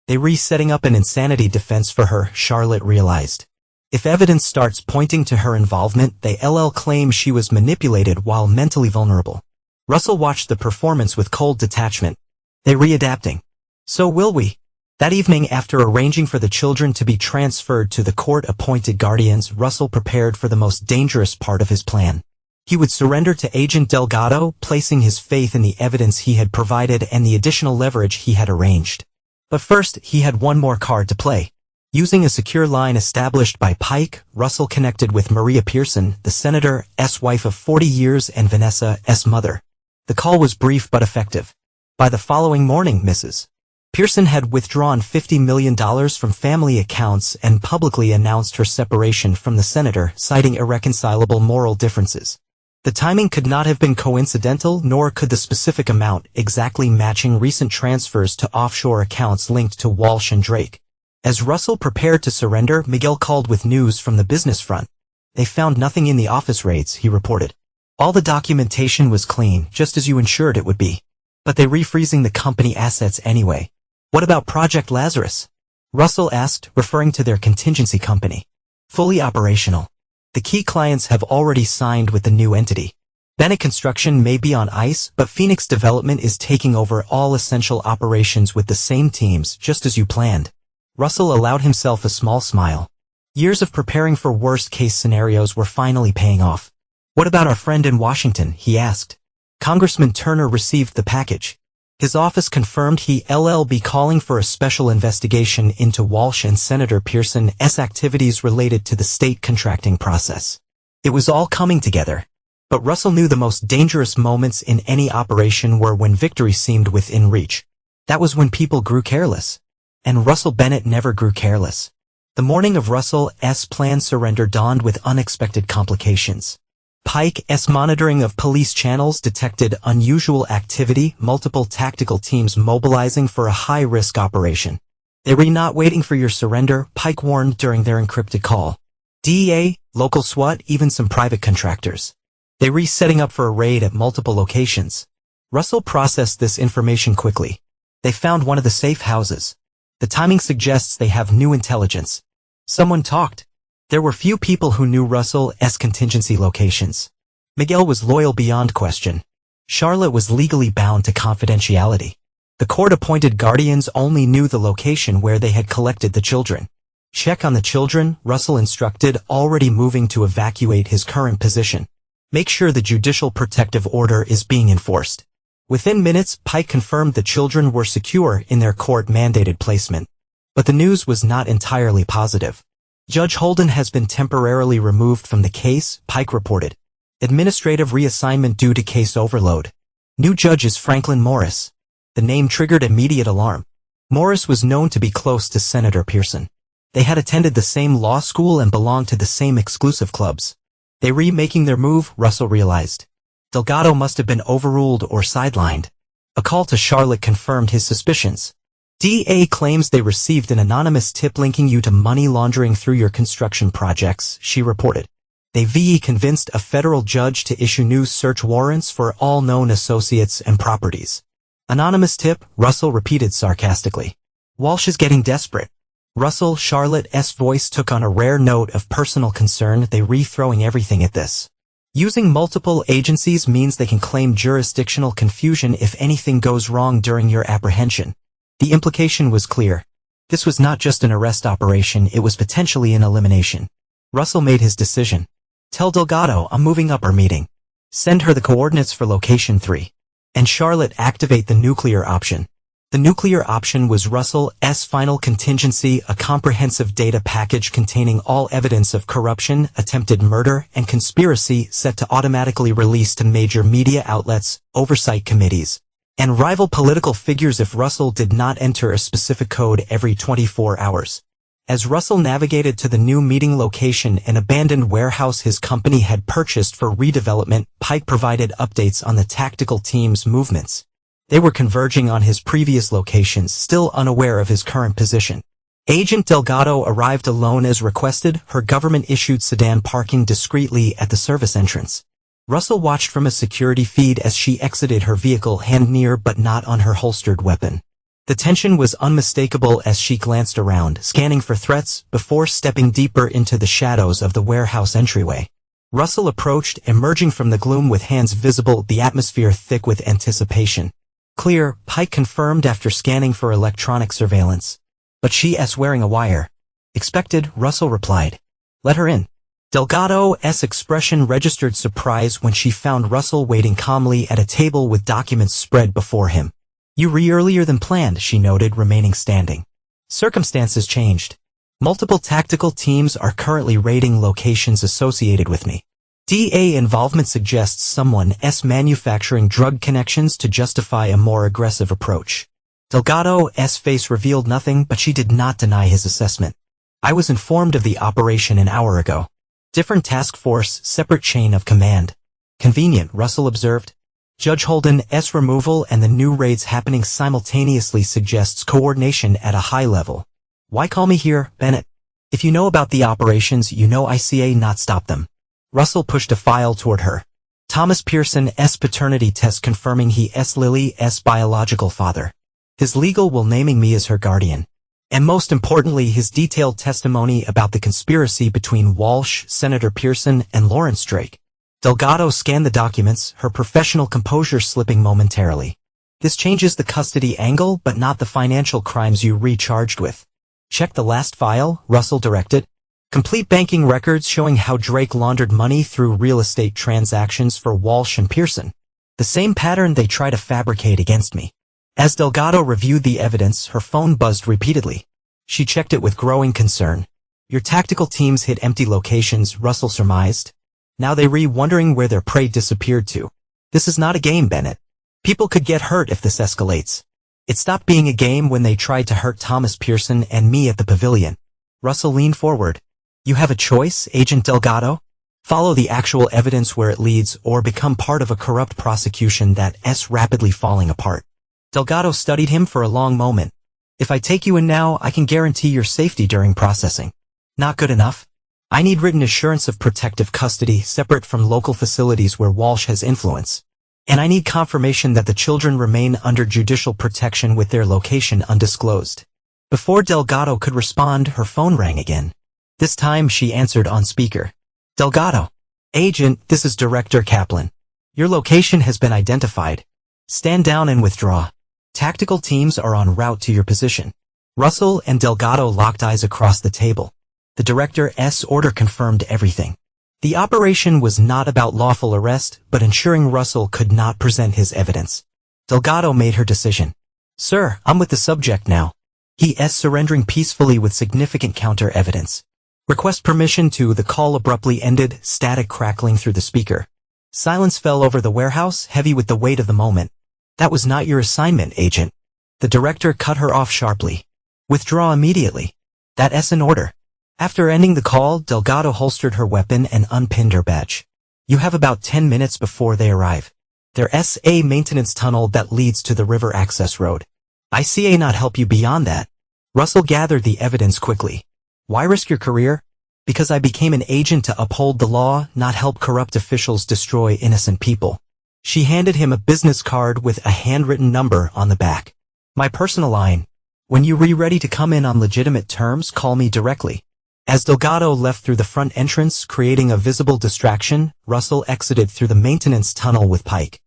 They were setting up an insanity defense for her, Charlotte realized. If evidence starts pointing to her involvement, they'll claim she was manipulated while mentally vulnerable. Russell watched the performance with cold detachment. They're readapting. So will we. That evening, after arranging for the children to be transferred to the court-appointed guardians, Russell prepared for the most dangerous part of his plan. He would surrender to Agent Delgado, placing his faith in the evidence he had provided and the additional leverage he had arranged. But first, he had one more card to play. Using a secure line established by Pike, Russell connected with Maria Pearson, the senator's wife of 40 years and Vanessa's mother. The call was brief but effective. By the following morning, Mrs. Pearson had withdrawn $50 million from family accounts and publicly announced her separation from the senator, citing irreconcilable moral differences. The timing could not have been coincidental, nor could the specific amount exactly matching recent transfers to offshore accounts linked to Walsh and Drake. As Russell prepared to surrender, Miguel called with news from the business front. They found nothing in the office raids, he reported. All the documentation was clean, just as you ensured it would be. But they're refreezing the company assets anyway. What about Project Lazarus? Russell asked, referring to their contingency company. Fully operational. The key clients have already signed with the new entity. Bennett Construction may be on ice, but Phoenix Development is taking over all essential operations with the same teams, just as you planned. Russell allowed himself a small smile. Years of preparing for worst-case scenarios were finally paying off. What about our friend in Washington? He asked. Congressman Turner received the package. His office confirmed he'll be calling for a special investigation into Walsh and Senator Pearson's activities related to the state contracting process. It was all coming together. But Russell knew the most dangerous moments in any operation were when victory seemed within reach. That was when people grew careless. And Russell Bennett never grew careless. The morning of Russell's planned surrender dawned with unexpected complications. Pike's monitoring of police channels detected unusual activity, multiple tactical teams mobilizing for a high-risk operation. They were not waiting for your surrender, Pike warned during their encrypted call. DEA, local SWAT, even some private contractors. They setting up for a raid at multiple locations. Russell processed this information quickly. They found one of the safe houses. The timing suggests they have new intelligence. Someone talked. There were few people who knew Russell's contingency locations. Miguel was loyal beyond question. Charlotte was legally bound to confidentiality. The court-appointed guardians only knew the location where they had collected the children. Check on the children, Russell instructed, already moving to evacuate his current position. Make sure the judicial protective order is being enforced. Within minutes, Pike confirmed the children were secure in their court-mandated placement. But the news was not entirely positive. Judge Holden has been temporarily removed from the case, Pike reported. Administrative reassignment due to case overload. New judge is Franklin Morris. The name triggered immediate alarm. Morris was known to be close to Senator Pearson. They had attended the same law school and belonged to the same exclusive clubs. They were making their move, Russell realized. Delgado must have been overruled or sidelined. A call to Charlotte confirmed his suspicions. DEA claims they received an anonymous tip linking you to money laundering through your construction projects, she reported. They convinced a federal judge to issue new search warrants for all known associates and properties. Anonymous tip, Russell repeated sarcastically. Walsh is getting desperate. Russell, Charlotte's voice took on a rare note of personal concern. They throwing everything at this. Using multiple agencies means they can claim jurisdictional confusion if anything goes wrong during your apprehension. The implication was clear. This was not just an arrest operation, it was potentially an elimination. Russell made his decision. Tell Delgado I'm moving up our meeting. Send her the coordinates for location 3. And Charlotte activate the nuclear option. The nuclear option was Russell's final contingency, a comprehensive data package containing all evidence of corruption, attempted murder, and conspiracy set to automatically release to major media outlets, oversight committees, and rival political figures if Russell did not enter a specific code every 24 hours. As Russell navigated to the new meeting location, an abandoned warehouse his company had purchased for redevelopment, Pike provided updates on the tactical team's movements. They were converging on his previous locations, still unaware of his current position. Agent Delgado arrived alone as requested, her government-issued sedan parking discreetly at the service entrance. Russell watched from a security feed as she exited her vehicle, hand near but not on her holstered weapon. The tension was unmistakable as she glanced around, scanning for threats, before stepping deeper into the shadows of the warehouse entryway. Russell approached, emerging from the gloom with hands visible, the atmosphere thick with anticipation. Clear, Pike confirmed after scanning for electronic surveillance. But she's wearing a wire. Expected, Russell replied. Let her in. Delgado's expression registered surprise when she found Russell waiting calmly at a table with documents spread before him. You earlier than planned, she noted, remaining standing. Circumstances changed. Multiple tactical teams are currently raiding locations associated with me. DEA involvement suggests someone's manufacturing drug connections to justify a more aggressive approach. Delgado's face revealed nothing, but she did not deny his assessment. I was informed of the operation an hour ago. Different task force, separate chain of command. Convenient, Russell observed. Judge Holden's removal and the new raids happening simultaneously suggests coordination at a high level. Why call me here, Bennett? If you know about the operations, you know ICA not stop them. Russell pushed a file toward her. Thomas Pearson's paternity test confirming he's Lily's biological father. His legal will naming me as her guardian. And most importantly, his detailed testimony about the conspiracy between Walsh, Senator Pearson, and Lawrence Drake. Delgado scanned the documents, her professional composure slipping momentarily. This changes the custody angle, but not the financial crimes you recharged with. Check the last file, Russell directed. Complete banking records showing how Drake laundered money through real estate transactions for Walsh and Pearson. The same pattern they try to fabricate against me. As Delgado reviewed the evidence, her phone buzzed repeatedly. She checked it with growing concern. Your tactical teams hit empty locations, Russell surmised. Now they wondering where their prey disappeared to. This is not a game, Bennett. People could get hurt if this escalates. It stopped being a game when they tried to hurt Thomas Pearson and me at the pavilion. Russell leaned forward. You have a choice, Agent Delgado? Follow the actual evidence where it leads or become part of a corrupt prosecution that's rapidly falling apart. Delgado studied him for a long moment. If I take you in now, I can guarantee your safety during processing. Not good enough? I need written assurance of protective custody separate from local facilities where Walsh has influence. And I need confirmation that the children remain under judicial protection with their location undisclosed. Before Delgado could respond, her phone rang again. This time she answered on speaker. Delgado. Agent, this is Director Kaplan. Your location has been identified. Stand down and withdraw. Tactical teams are en route to your position. Russell and Delgado locked eyes across the table. The director's order confirmed everything. The operation was not about lawful arrest, but ensuring Russell could not present his evidence. Delgado made her decision. Sir, I'm with the subject now. He is surrendering peacefully with significant counter-evidence. Request permission to. The call abruptly ended, static crackling through the speaker. Silence fell over the warehouse, heavy with the weight of the moment. That was not your assignment, Agent. The director cut her off sharply. Withdraw immediately. That's an order. After ending the call, Delgado holstered her weapon and unpinned her badge. You have about 10 minutes before they arrive. There's a maintenance tunnel that leads to the river access road. I see not help you beyond that. Russell gathered the evidence quickly. Why risk your career? Because I became an agent to uphold the law, not help corrupt officials destroy innocent people. She handed him a business card with a handwritten number on the back. My personal line. When you're ready to come in on legitimate terms, call me directly. As Delgado left through the front entrance, creating a visible distraction, Russell exited through the maintenance tunnel with Pike.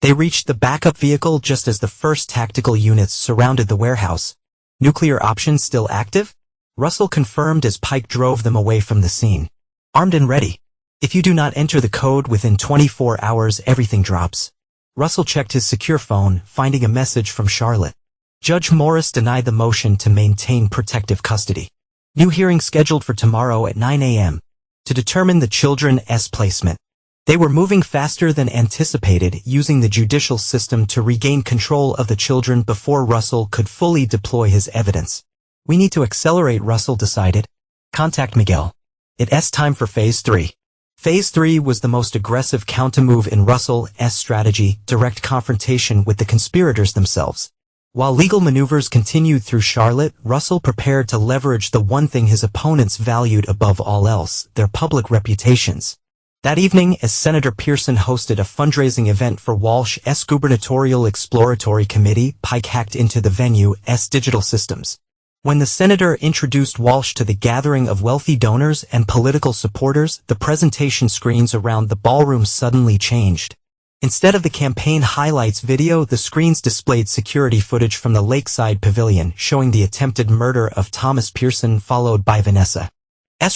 They reached the backup vehicle just as the first tactical units surrounded the warehouse. Nuclear options still active? Russell confirmed as Pike drove them away from the scene. Armed and ready. If you do not enter the code within 24 hours, everything drops. Russell checked his secure phone, finding a message from Charlotte. Judge Morris denied the motion to maintain protective custody. New hearing scheduled for tomorrow at 9 a.m. to determine the children's placement. They were moving faster than anticipated, using the judicial system to regain control of the children before Russell could fully deploy his evidence. We need to accelerate, Russell decided. Contact Miguel. It's time for Phase 3. Phase 3 was the most aggressive countermove in Russell's strategy, direct confrontation with the conspirators themselves. While legal maneuvers continued through Charlotte, Russell prepared to leverage the one thing his opponents valued above all else, their public reputations. That evening, as Senator Pearson hosted a fundraising event for Walsh's gubernatorial exploratory committee, Pike hacked into the venue's digital systems. When the senator introduced Walsh to the gathering of wealthy donors and political supporters, the presentation screens around the ballroom suddenly changed. Instead of the campaign highlights video, the screens displayed security footage from the Lakeside Pavilion showing the attempted murder of Thomas Pearson, followed by Vanessa's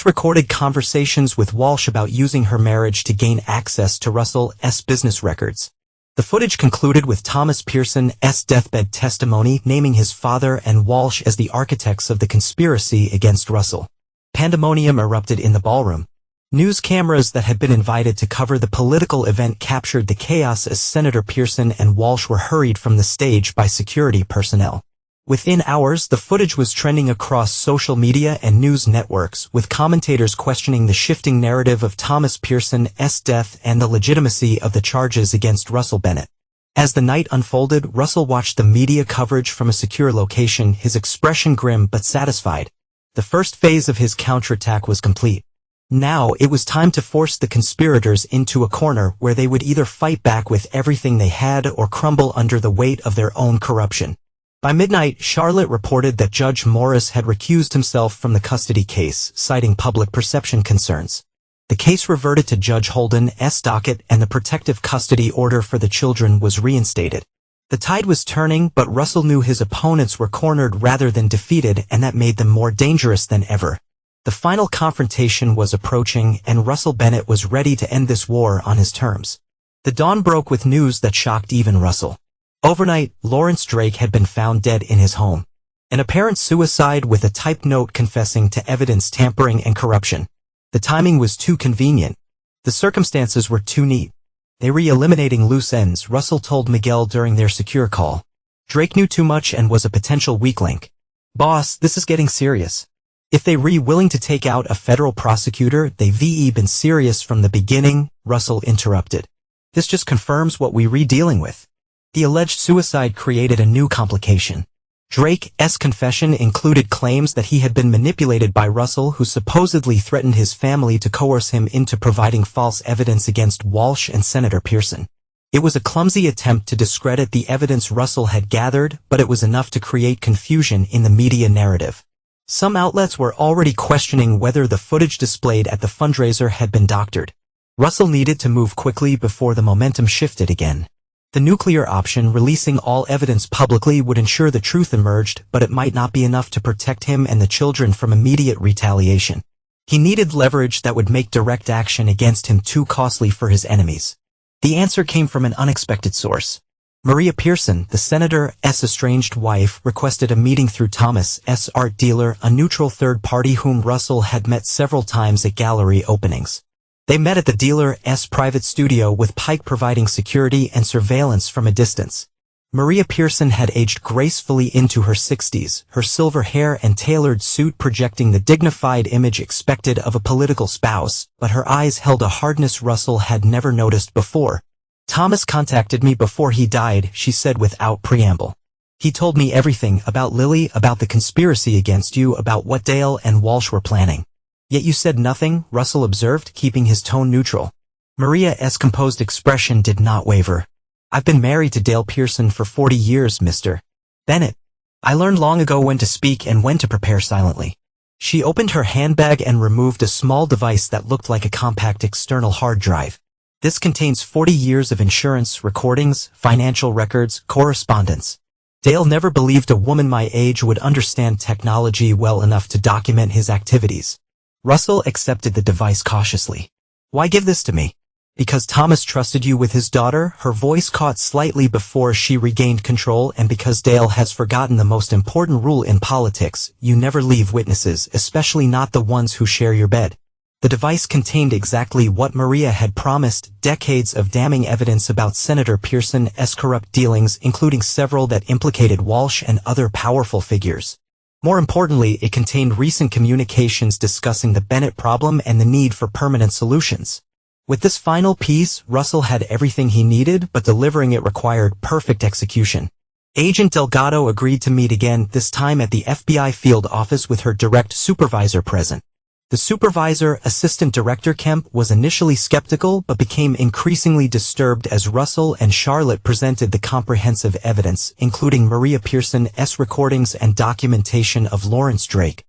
recorded conversations with Walsh about using her marriage to gain access to Russell's business records. The footage concluded with Thomas Pearson's deathbed testimony naming his father and Walsh as the architects of the conspiracy against Russell. Pandemonium erupted in the ballroom. News cameras that had been invited to cover the political event captured the chaos as Senator Pearson and Walsh were hurried from the stage by security personnel. Within hours, the footage was trending across social media and news networks, with commentators questioning the shifting narrative of Thomas Pearson's death and the legitimacy of the charges against Russell Bennett. As the night unfolded, Russell watched the media coverage from a secure location, his expression grim but satisfied. The first phase of his counterattack was complete. Now it was time to force the conspirators into a corner where they would either fight back with everything they had or crumble under the weight of their own corruption. By midnight, Charlotte reported that Judge Morris had recused himself from the custody case, citing public perception concerns. The case reverted to Judge Holden's docket and the protective custody order for the children was reinstated. The tide was turning, but Russell knew his opponents were cornered rather than defeated, and that made them more dangerous than ever. The final confrontation was approaching, and Russell Bennett was ready to end this war on his terms. The dawn broke with news that shocked even Russell. Overnight, Lawrence Drake had been found dead in his home. An apparent suicide with a typed note confessing to evidence tampering and corruption. The timing was too convenient. The circumstances were too neat. They were eliminating loose ends, Russell told Miguel during their secure call. Drake knew too much and was a potential weak link. Boss, this is getting serious. If they were willing to take out a federal prosecutor, they've been serious from the beginning, Russell interrupted. This just confirms what we were dealing with. The alleged suicide created a new complication. Drake's confession included claims that he had been manipulated by Russell, who supposedly threatened his family to coerce him into providing false evidence against Walsh and Senator Pearson. It was a clumsy attempt to discredit the evidence Russell had gathered, but it was enough to create confusion in the media narrative. Some outlets were already questioning whether the footage displayed at the fundraiser had been doctored. Russell needed to move quickly before the momentum shifted again. The nuclear option, releasing all evidence publicly, would ensure the truth emerged, but it might not be enough to protect him and the children from immediate retaliation. He needed leverage that would make direct action against him too costly for his enemies. The answer came from an unexpected source. Maria Pearson, the senator's estranged wife, requested a meeting through Thomas's art dealer, a neutral third party whom Russell had met several times at gallery openings. They met at the dealer's private studio, with Pike providing security and surveillance from a distance. Maria Pearson had aged gracefully into her 60s, her silver hair and tailored suit projecting the dignified image expected of a political spouse, but her eyes held a hardness Russell had never noticed before. "Thomas contacted me before he died," she said without preamble. "He told me everything about Lily, about the conspiracy against you, about what Dale and Walsh were planning." "Yet you said nothing," Russell observed, keeping his tone neutral. Maria's composed expression did not waver. "I've been married to Dale Pearson for 40 years, Mr. Bennett. I learned long ago when to speak and when to prepare silently." She opened her handbag and removed a small device that looked like a compact external hard drive. "This contains 40 years of insurance, recordings, financial records, correspondence. Dale never believed a woman my age would understand technology well enough to document his activities." Russell accepted the device cautiously. "Why give this to me?" "Because Thomas trusted you with his daughter," her voice caught slightly before she regained control, "and because Dale has forgotten the most important rule in politics: you never leave witnesses, especially not the ones who share your bed." The device contained exactly what Maria had promised: decades of damning evidence about Senator Pearson's corrupt dealings, including several that implicated Walsh and other powerful figures. More importantly, it contained recent communications discussing the Bennett problem and the need for permanent solutions. With this final piece, Russell had everything he needed, but delivering it required perfect execution. Agent Delgado agreed to meet again, this time at the FBI field office with her direct supervisor present. The supervisor, Assistant Director Kemp, was initially skeptical but became increasingly disturbed as Russell and Charlotte presented the comprehensive evidence, including Maria Pearson's recordings and documentation of Lawrence Drake's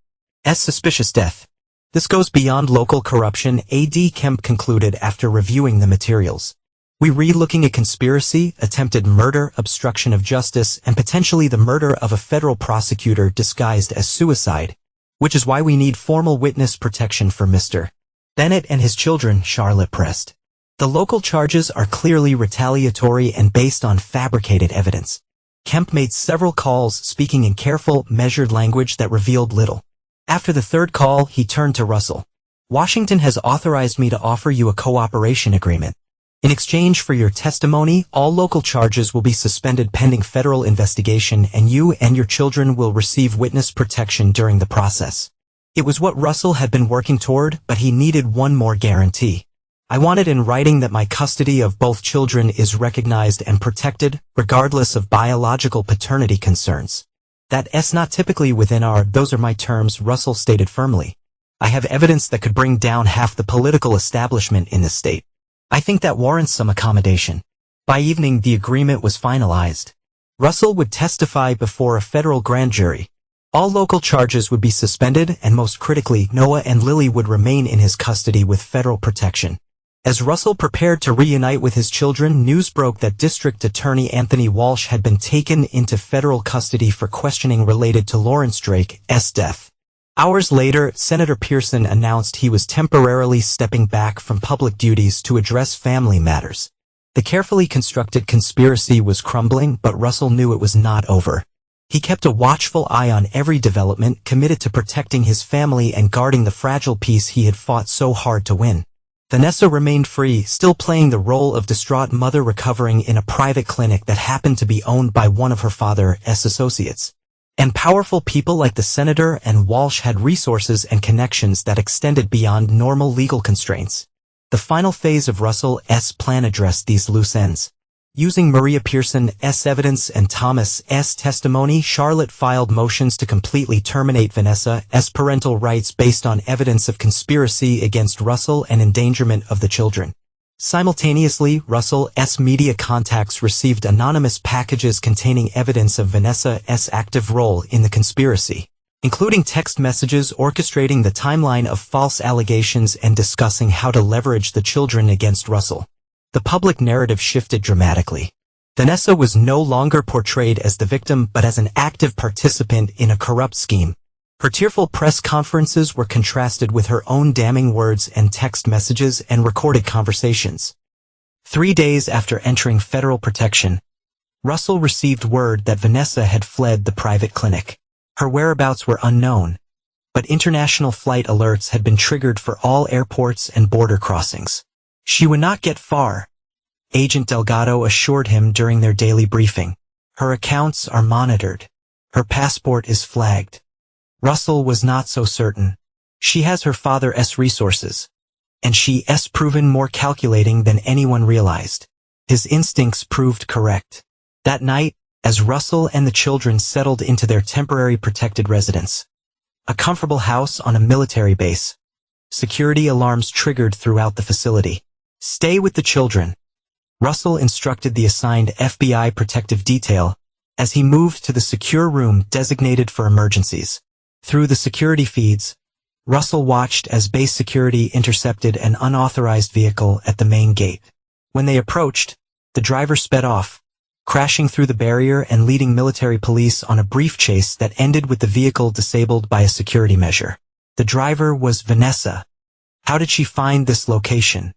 suspicious death. "This goes beyond local corruption," A.D. Kemp concluded after reviewing the materials. "We read looking at conspiracy, attempted murder, obstruction of justice, and potentially the murder of a federal prosecutor disguised as suicide. Which is why we need formal witness protection for Mr. Bennett and his children," Charlotte pressed. "The local charges are clearly retaliatory and based on fabricated evidence." Kemp made several calls, speaking in careful, measured language that revealed little. After the third call, he turned to Russell. "Washington has authorized me to offer you a cooperation agreement. In exchange for your testimony, all local charges will be suspended pending federal investigation, and you and your children will receive witness protection during the process." It was what Russell had been working toward, but he needed one more guarantee. "I want it in writing that my custody of both children is recognized and protected, regardless of biological paternity concerns. That's not typically within those are my terms," Russell stated firmly. "I have evidence that could bring down half the political establishment in the state. I think that warrants some accommodation." By evening, the agreement was finalized. Russell would testify before a federal grand jury. All local charges would be suspended, and most critically, Noah and Lily would remain in his custody with federal protection. As Russell prepared to reunite with his children, news broke that District Attorney Anthony Walsh had been taken into federal custody for questioning related to Lawrence Drake's death. Hours later, Senator Pearson announced he was temporarily stepping back from public duties to address family matters. The carefully constructed conspiracy was crumbling, but Russell knew it was not over. He kept a watchful eye on every development, committed to protecting his family and guarding the fragile peace he had fought so hard to win. Vanessa remained free, still playing the role of distraught mother recovering in a private clinic that happened to be owned by one of her father's associates. And powerful people like the senator and Walsh had resources and connections that extended beyond normal legal constraints. The final phase of Russell's plan addressed these loose ends. Using Maria Pearson's evidence and Thomas's testimony, Charlotte filed motions to completely terminate Vanessa's parental rights based on evidence of conspiracy against Russell and endangerment of the children. Simultaneously, Russell's media contacts received anonymous packages containing evidence of Vanessa's active role in the conspiracy, including text messages orchestrating the timeline of false allegations and discussing how to leverage the children against Russell. The public narrative shifted dramatically. Vanessa was no longer portrayed as the victim but as an active participant in a corrupt scheme. Her tearful press conferences were contrasted with her own damning words and text messages and recorded conversations. 3 days after entering federal protection, Russell received word that Vanessa had fled the private clinic. Her whereabouts were unknown, but international flight alerts had been triggered for all airports and border crossings. She would not get far, Agent Delgado assured him during their daily briefing. Her accounts are monitored. Her passport is flagged. Russell was not so certain. She has her father's resources, and she's proven more calculating than anyone realized. His instincts proved correct. That night, as Russell and the children settled into their temporary protected residence, a comfortable house on a military base, security alarms triggered throughout the facility. "Stay with the children," Russell instructed the assigned FBI protective detail as he moved to the secure room designated for emergencies. Through the security feeds, Russell watched as base security intercepted an unauthorized vehicle at the main gate. When they approached, the driver sped off, crashing through the barrier and leading military police on a brief chase that ended with the vehicle disabled by a security measure. The driver was Vanessa. How did she find this location?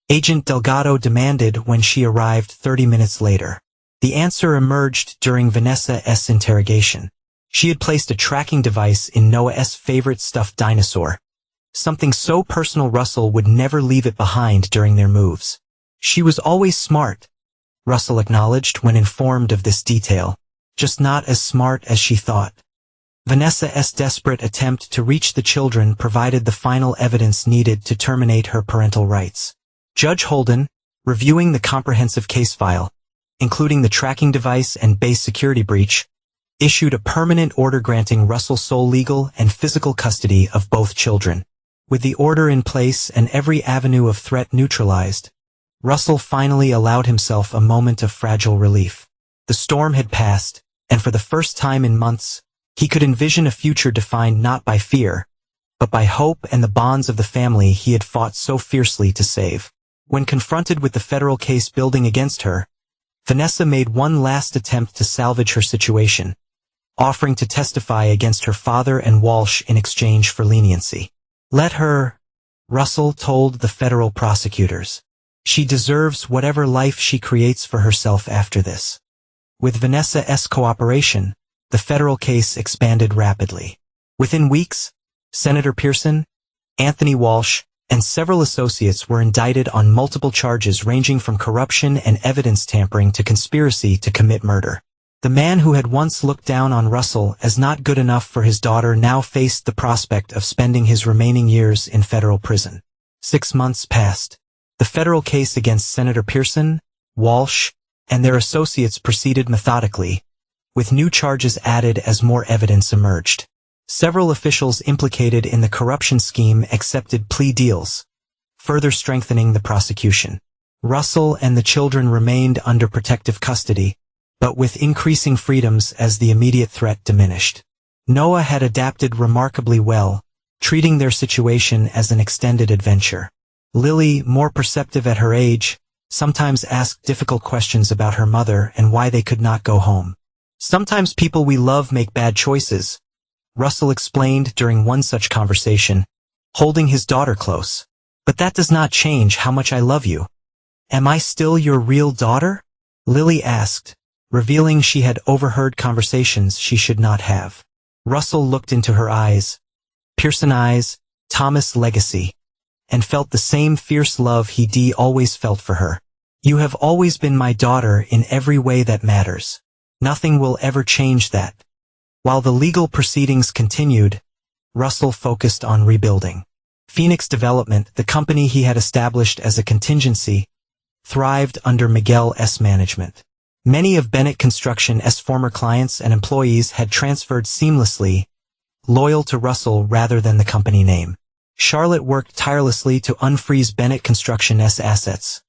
Agent Delgado demanded when she arrived 30 minutes later. The answer emerged during Vanessa's interrogation. She had placed a tracking device in Noah's favorite stuffed dinosaur, something so personal Russell would never leave it behind during their moves. She was always smart, Russell acknowledged when informed of this detail, just not as smart as she thought. Vanessa's desperate attempt to reach the children provided the final evidence needed to terminate her parental rights. Judge Holden, reviewing the comprehensive case file, including the tracking device and base security breach, issued a permanent order granting Russell sole legal and physical custody of both children. With the order in place and every avenue of threat neutralized, Russell finally allowed himself a moment of fragile relief. The storm had passed, and for the first time in months, he could envision a future defined not by fear, but by hope and the bonds of the family he had fought so fiercely to save. When confronted with the federal case building against her, Vanessa made one last attempt to salvage her situation, offering to testify against her father and Walsh in exchange for leniency. "Let her," Russell told the federal prosecutors. "She deserves whatever life she creates for herself after this." With Vanessa's cooperation, the federal case expanded rapidly. Within weeks, Senator Pearson, Anthony Walsh, and several associates were indicted on multiple charges ranging from corruption and evidence tampering to conspiracy to commit murder. The man who had once looked down on Russell as not good enough for his daughter now faced the prospect of spending his remaining years in federal prison. 6 months passed. The federal case against Senator Pearson, Walsh, and their associates proceeded methodically, with new charges added as more evidence emerged. Several officials implicated in the corruption scheme accepted plea deals, further strengthening the prosecution. Russell and the children remained under protective custody, but with increasing freedoms as the immediate threat diminished. Noah had adapted remarkably well, treating their situation as an extended adventure. Lily, more perceptive at her age, sometimes asked difficult questions about her mother and why they could not go home. "Sometimes people we love make bad choices," Russell explained during one such conversation, holding his daughter close. "But that does not change how much I love you." "Am I still your real daughter?" Lily asked, revealing she had overheard conversations she should not have. Russell looked into her eyes, Pearson eyes, Thomas legacy, and felt the same fierce love he always felt for her. "You have always been my daughter in every way that matters. Nothing will ever change that." While the legal proceedings continued, Russell focused on rebuilding. Phoenix Development, the company he had established as a contingency, thrived under Miguel's management. Many of Bennett Construction's former clients and employees had transferred seamlessly, loyal to Russell rather than the company name. Charlotte worked tirelessly to unfreeze Bennett Construction's assets,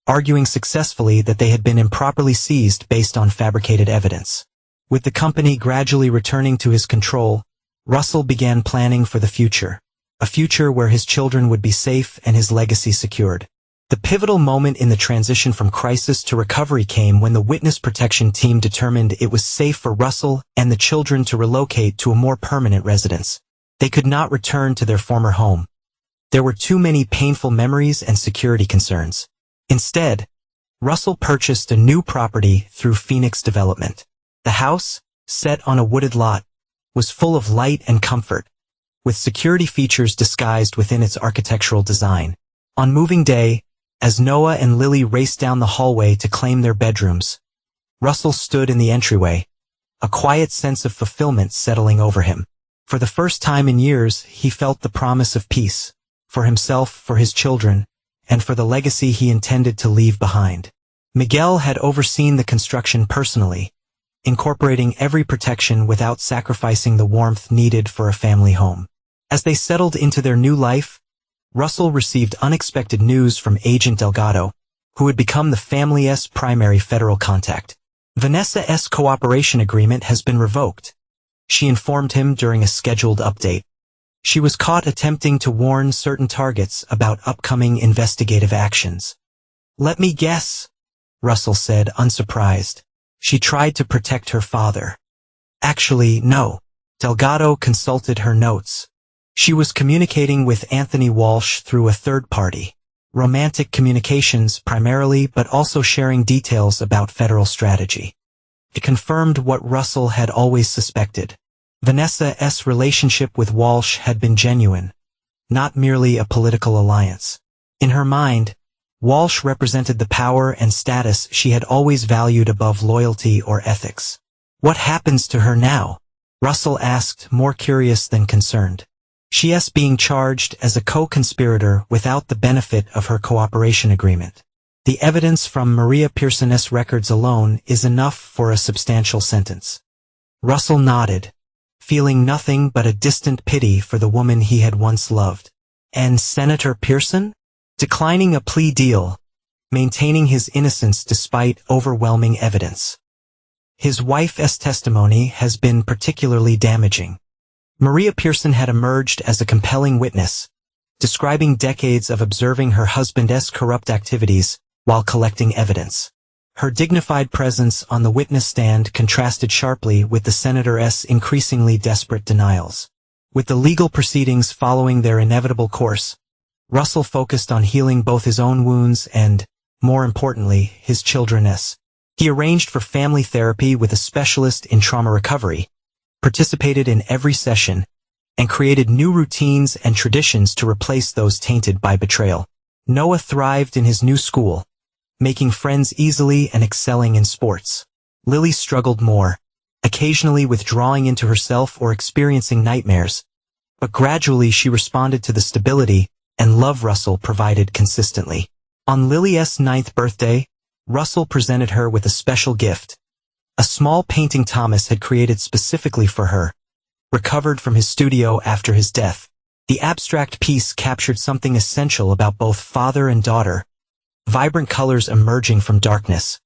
arguing successfully that they had been improperly seized based on fabricated evidence. With the company gradually returning to his control, Russell began planning for the future, a future where his children would be safe and his legacy secured. The pivotal moment in the transition from crisis to recovery came when the witness protection team determined it was safe for Russell and the children to relocate to a more permanent residence. They could not return to their former home. There were too many painful memories and security concerns. Instead, Russell purchased a new property through Phoenix Development. The house, set on a wooded lot, was full of light and comfort, with security features disguised within its architectural design. On moving day, as Noah and Lily raced down the hallway to claim their bedrooms, Russell stood in the entryway, a quiet sense of fulfillment settling over him. For the first time in years, he felt the promise of peace, for himself, for his children, and for the legacy he intended to leave behind. Miguel had overseen the construction personally, incorporating every protection without sacrificing the warmth needed for a family home. As they settled into their new life, Russell received unexpected news from Agent Delgado, who had become the family's primary federal contact. Vanessa's cooperation agreement has been revoked, she informed him during a scheduled update. She was caught attempting to warn certain targets about upcoming investigative actions. "Let me guess," Russell said, unsurprised. "She tried to protect her father." "Actually, no." Delgado consulted her notes. She was communicating with Anthony Walsh through a third party. Romantic communications primarily, but also sharing details about federal strategy. It confirmed what Russell had always suspected. Vanessa's relationship with Walsh had been genuine, not merely a political alliance. In her mind, Walsh represented the power and status she had always valued above loyalty or ethics. "What happens to her now?" Russell asked, more curious than concerned. "She's being charged as a co-conspirator without the benefit of her cooperation agreement. The evidence from Maria Pearson's records alone is enough for a substantial sentence." Russell nodded, feeling nothing but a distant pity for the woman he had once loved. And Senator Pearson? Declining a plea deal, maintaining his innocence despite overwhelming evidence. His wife's testimony has been particularly damaging. Maria Pearson had emerged as a compelling witness, describing decades of observing her husband's corrupt activities while collecting evidence. Her dignified presence on the witness stand contrasted sharply with the senator's increasingly desperate denials. With the legal proceedings following their inevitable course, Russell focused on healing both his own wounds and, more importantly, his children's. He arranged for family therapy with a specialist in trauma recovery, participated in every session, and created new routines and traditions to replace those tainted by betrayal. Noah thrived in his new school, making friends easily and excelling in sports. Lily struggled more, occasionally withdrawing into herself or experiencing nightmares, but gradually she responded to the stability and love Russell provided consistently. On Lily's 9th birthday, Russell presented her with a special gift, a small painting Thomas had created specifically for her, recovered from his studio after his death. The abstract piece captured something essential about both father and daughter, vibrant colors emerging from darkness,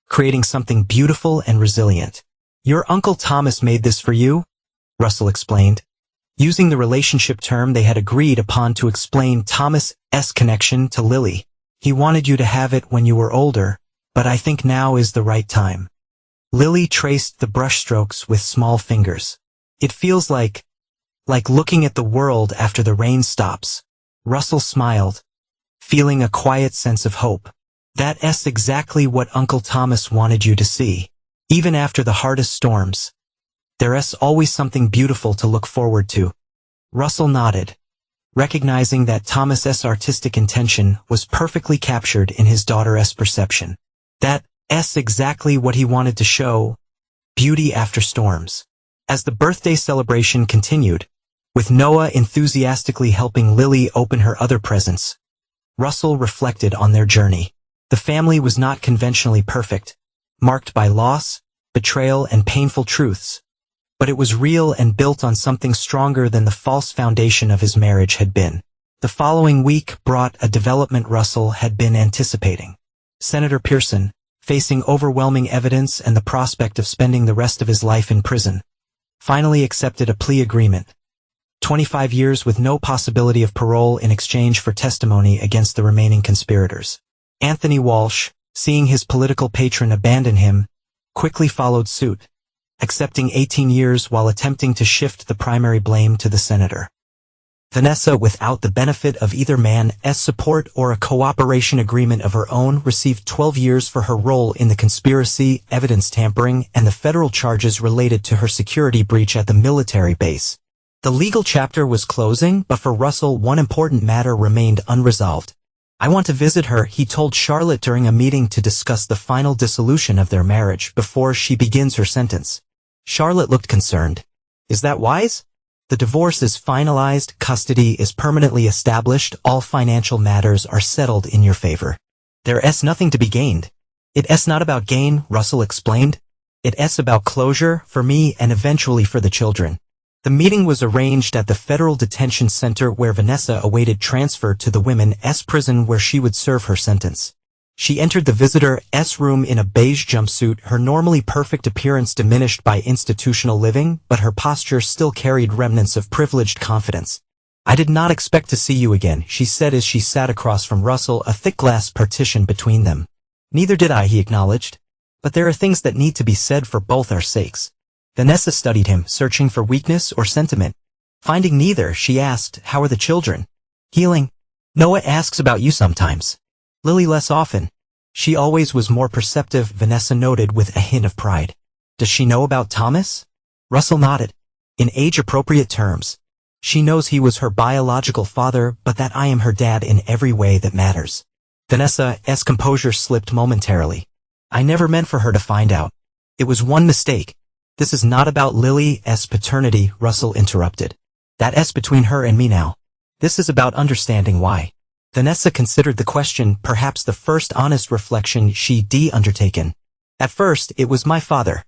creating something beautiful and resilient. "Your Uncle Thomas made this for you," Russell explained, using the relationship term they had agreed upon to explain Thomas's connection to Lily. "He wanted you to have it when you were older, but I think now is the right time." Lily traced the brushstrokes with small fingers. "It feels like looking at the world after the rain stops." Russell smiled, feeling a quiet sense of hope. "That's exactly what Uncle Thomas wanted you to see. Even after the hardest storms, there's always something beautiful to look forward to." Russell nodded, recognizing that Thomas's artistic intention was perfectly captured in his daughter's perception. That's exactly what he wanted to show, beauty after storms. As the birthday celebration continued, with Noah enthusiastically helping Lily open her other presents, Russell reflected on their journey. The family was not conventionally perfect, marked by loss, betrayal, and painful truths. But it was real and built on something stronger than the false foundation of his marriage had been. The following week brought a development Russell had been anticipating. Senator Pearson, facing overwhelming evidence and the prospect of spending the rest of his life in prison, finally accepted a plea agreement. 25 years with no possibility of parole in exchange for testimony against the remaining conspirators. Anthony Walsh, seeing his political patron abandon him, quickly followed suit, accepting 18 years while attempting to shift the primary blame to the senator. Vanessa, without the benefit of either man's support or a cooperation agreement of her own, received 12 years for her role in the conspiracy, evidence tampering, and the federal charges related to her security breach at the military base. The legal chapter was closing, but for Russell one important matter remained unresolved. "I want to visit her," he told Charlotte during a meeting to discuss the final dissolution of their marriage before she begins her sentence. Charlotte looked concerned. "Is that wise? The divorce is finalized, custody is permanently established, all financial matters are settled in your favor. There's nothing to be gained." "It's not about gain," Russell explained. "It's about closure, for me and eventually for the children." The meeting was arranged at the Federal Detention Center where Vanessa awaited transfer to the women's prison where she would serve her sentence. She entered the visitor's room in a beige jumpsuit, her normally perfect appearance diminished by institutional living, but her posture still carried remnants of privileged confidence. "I did not expect to see you again," she said as she sat across from Russell, a thick glass partition between them. "Neither did I," he acknowledged. "But there are things that need to be said for both our sakes." Vanessa studied him, searching for weakness or sentiment. Finding neither, she asked, "How are the children?" "Healing. Noah asks about you sometimes. Lily less often." "She always was more perceptive," Vanessa noted with a hint of pride. "Does she know about Thomas?" Russell nodded. "In age-appropriate terms. She knows he was her biological father, but that I am her dad in every way that matters." Vanessa's composure slipped momentarily. "I never meant for her to find out. It was one mistake." "This is not about Lily's paternity," Russell interrupted. "That's between her and me now. This is about understanding why." Vanessa considered the question, perhaps the first honest reflection she'd undertaken. "At first, it was my father.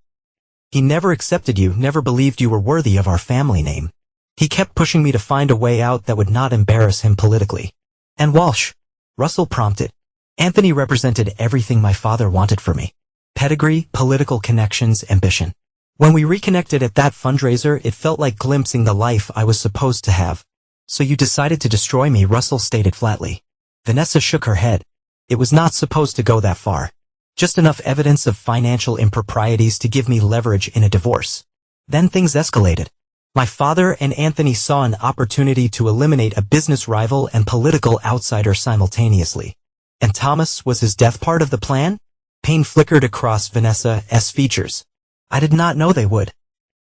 He never accepted you, never believed you were worthy of our family name. He kept pushing me to find a way out that would not embarrass him politically." "And Walsh?" Russell prompted. "Anthony represented everything my father wanted for me. Pedigree, political connections, ambition. When we reconnected at that fundraiser, it felt like glimpsing the life I was supposed to have." "So you decided to destroy me," Russell stated flatly. Vanessa shook her head. "It was not supposed to go that far. Just enough evidence of financial improprieties to give me leverage in a divorce. Then things escalated. My father and Anthony saw an opportunity to eliminate a business rival and political outsider simultaneously. And Thomas was his death part of the plan?" Pain flickered across Vanessa's features. "I did not know they would.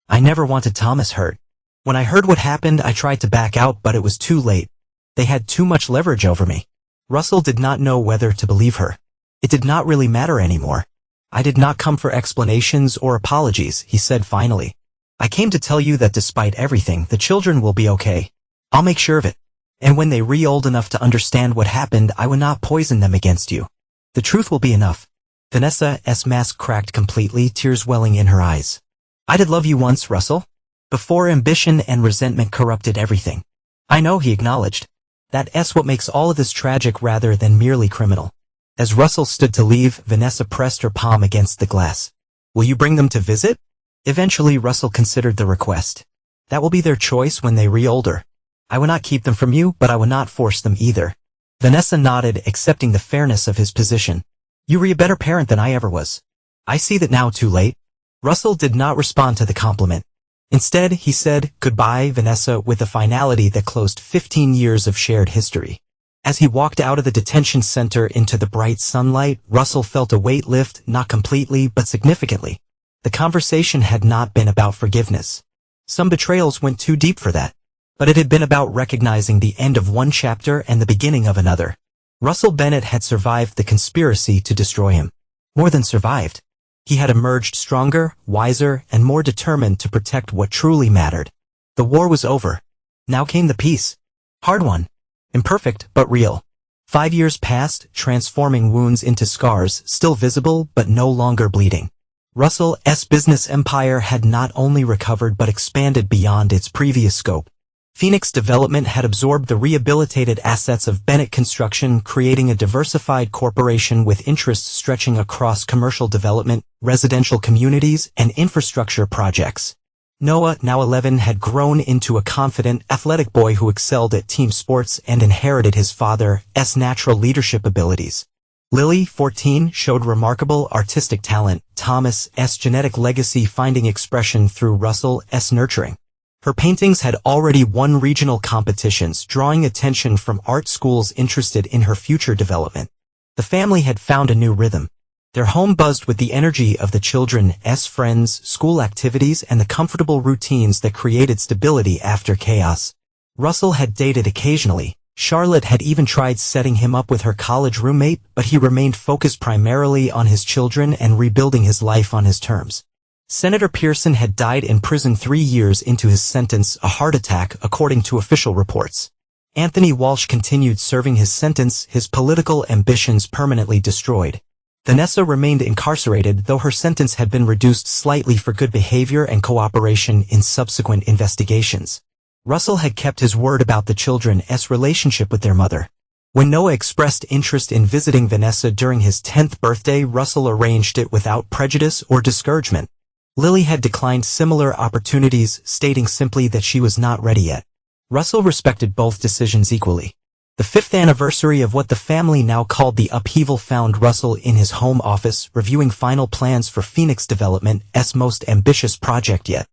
I never wanted Thomas hurt. When I heard what happened, I tried to back out, but it was too late. They had too much leverage over me." Russell did not know whether to believe her. It did not really matter anymore. "I did not come for explanations or apologies," he said finally. "I came to tell you that despite everything, the children will be okay. I'll make sure of it. And when they re old enough to understand what happened, I will not poison them against you. The truth will be enough." Vanessa's mask cracked completely, tears welling in her eyes. "I did love you once, Russell. Before ambition and resentment corrupted everything." "I know," he acknowledged. "That's what makes all of this tragic rather than merely criminal." As Russell stood to leave, Vanessa pressed her palm against the glass. "Will you bring them to visit?" Eventually, Russell considered the request. "That will be their choice when they re-older. I will not keep them from you, but I will not force them either." Vanessa nodded, accepting the fairness of his position. "You were a better parent than I ever was. I see that now, too late." Russell did not respond to the compliment. Instead, he said, "Goodbye, Vanessa," with a finality that closed 15 years of shared history. As he walked out of the detention center into the bright sunlight, Russell felt a weight lift, not completely, but significantly. The conversation had not been about forgiveness. Some betrayals went too deep for that. But it had been about recognizing the end of one chapter and the beginning of another. Russell Bennett had survived the conspiracy to destroy him. More than survived. He had emerged stronger, wiser, and more determined to protect what truly mattered. The war was over. Now came the peace. Hard one. Imperfect, but real. 5 years passed, transforming wounds into scars, still visible but no longer bleeding. Russell's business empire had not only recovered but expanded beyond its previous scope. Phoenix Development had absorbed the rehabilitated assets of Bennett Construction, creating a diversified corporation with interests stretching across commercial development, residential communities, and infrastructure projects. Noah, now 11, had grown into a confident, athletic boy who excelled at team sports and inherited his father's natural leadership abilities. Lily, 14, showed remarkable artistic talent, Thomas's genetic legacy finding expression through Russell's nurturing. Her paintings had already won regional competitions, drawing attention from art schools interested in her future development. The family had found a new rhythm. Their home buzzed with the energy of the children's friends, school activities, and the comfortable routines that created stability after chaos. Russell had dated occasionally. Charlotte had even tried setting him up with her college roommate, but he remained focused primarily on his children and rebuilding his life on his terms. Senator Pearson had died in prison 3 years into his sentence, a heart attack, according to official reports. Anthony Walsh continued serving his sentence, his political ambitions permanently destroyed. Vanessa remained incarcerated, though her sentence had been reduced slightly for good behavior and cooperation in subsequent investigations. Russell had kept his word about the children's relationship with their mother. When Noah expressed interest in visiting Vanessa during his 10th birthday, Russell arranged it without prejudice or discouragement. Lily had declined similar opportunities, stating simply that she was not ready yet. Russell respected both decisions equally. The 5th anniversary of what the family now called the upheaval found Russell in his home office, reviewing final plans for Phoenix Development's most ambitious project yet.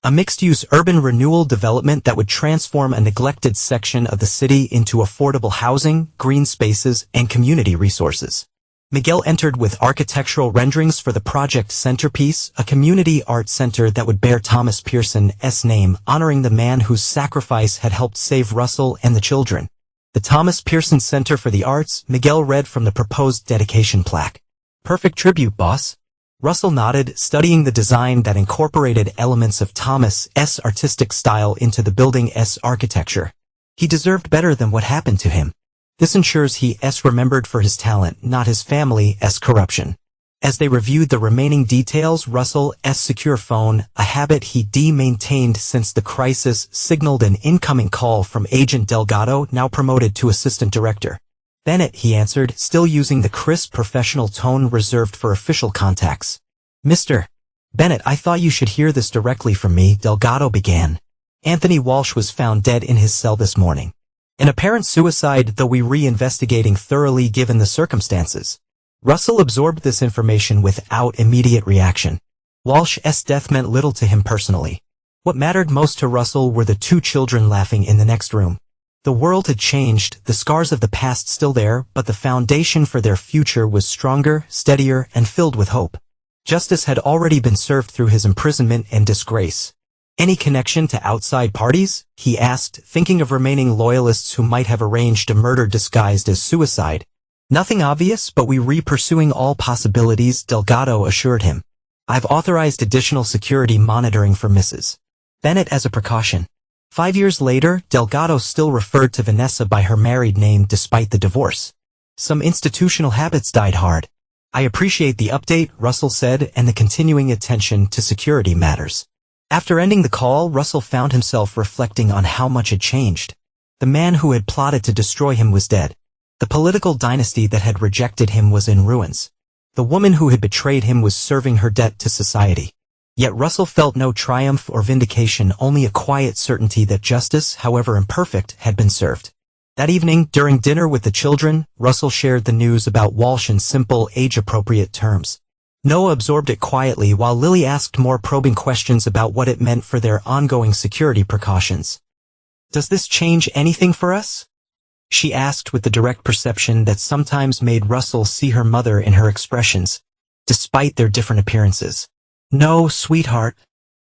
A mixed-use urban renewal development that would transform a neglected section of the city into affordable housing, green spaces, and community resources. Miguel entered with architectural renderings for the project centerpiece, a community art center that would bear Thomas Pearson's name, honoring the man whose sacrifice had helped save Russell and the children. The Thomas Pearson Center for the Arts, Miguel read from the proposed dedication plaque. Perfect tribute, boss. Russell nodded, studying the design that incorporated elements of Thomas's artistic style into the building's architecture. He deserved better than what happened to him. This ensures he's remembered for his talent, not his family's corruption. As they reviewed the remaining details, Russell's secure phone, a habit he'd maintained since the crisis, signaled an incoming call from Agent Delgado, now promoted to assistant director. Bennett, he answered, still using the crisp professional tone reserved for official contacts. Mr. Bennett, I thought you should hear this directly from me, Delgado began. Anthony Walsh was found dead in his cell this morning. An apparent suicide, though we re-investigating thoroughly given the circumstances. Russell absorbed this information without immediate reaction. Walsh's death meant little to him personally. What mattered most to Russell were the 2 children laughing in the next room. The world had changed, the scars of the past still there, but the foundation for their future was stronger, steadier, and filled with hope. Justice had already been served through his imprisonment and disgrace. Any connection to outside parties? He asked, thinking of remaining loyalists who might have arranged a murder disguised as suicide. Nothing obvious, but we re-pursuing all possibilities, Delgado assured him. I've authorized additional security monitoring for Mrs. Bennett as a precaution. 5 years later, Delgado still referred to Vanessa by her married name despite the divorce. Some institutional habits died hard. I appreciate the update, Russell said, and the continuing attention to security matters. After ending the call, Russell found himself reflecting on how much had changed. The man who had plotted to destroy him was dead. The political dynasty that had rejected him was in ruins. The woman who had betrayed him was serving her debt to society. Yet Russell felt no triumph or vindication, only a quiet certainty that justice, however imperfect, had been served. That evening, during dinner with the children, Russell shared the news about Walsh in simple, age-appropriate terms. Noah absorbed it quietly while Lily asked more probing questions about what it meant for their ongoing security precautions. Does this change anything for us? She asked with the direct perception that sometimes made Russell see her mother in her expressions, despite their different appearances. No, sweetheart,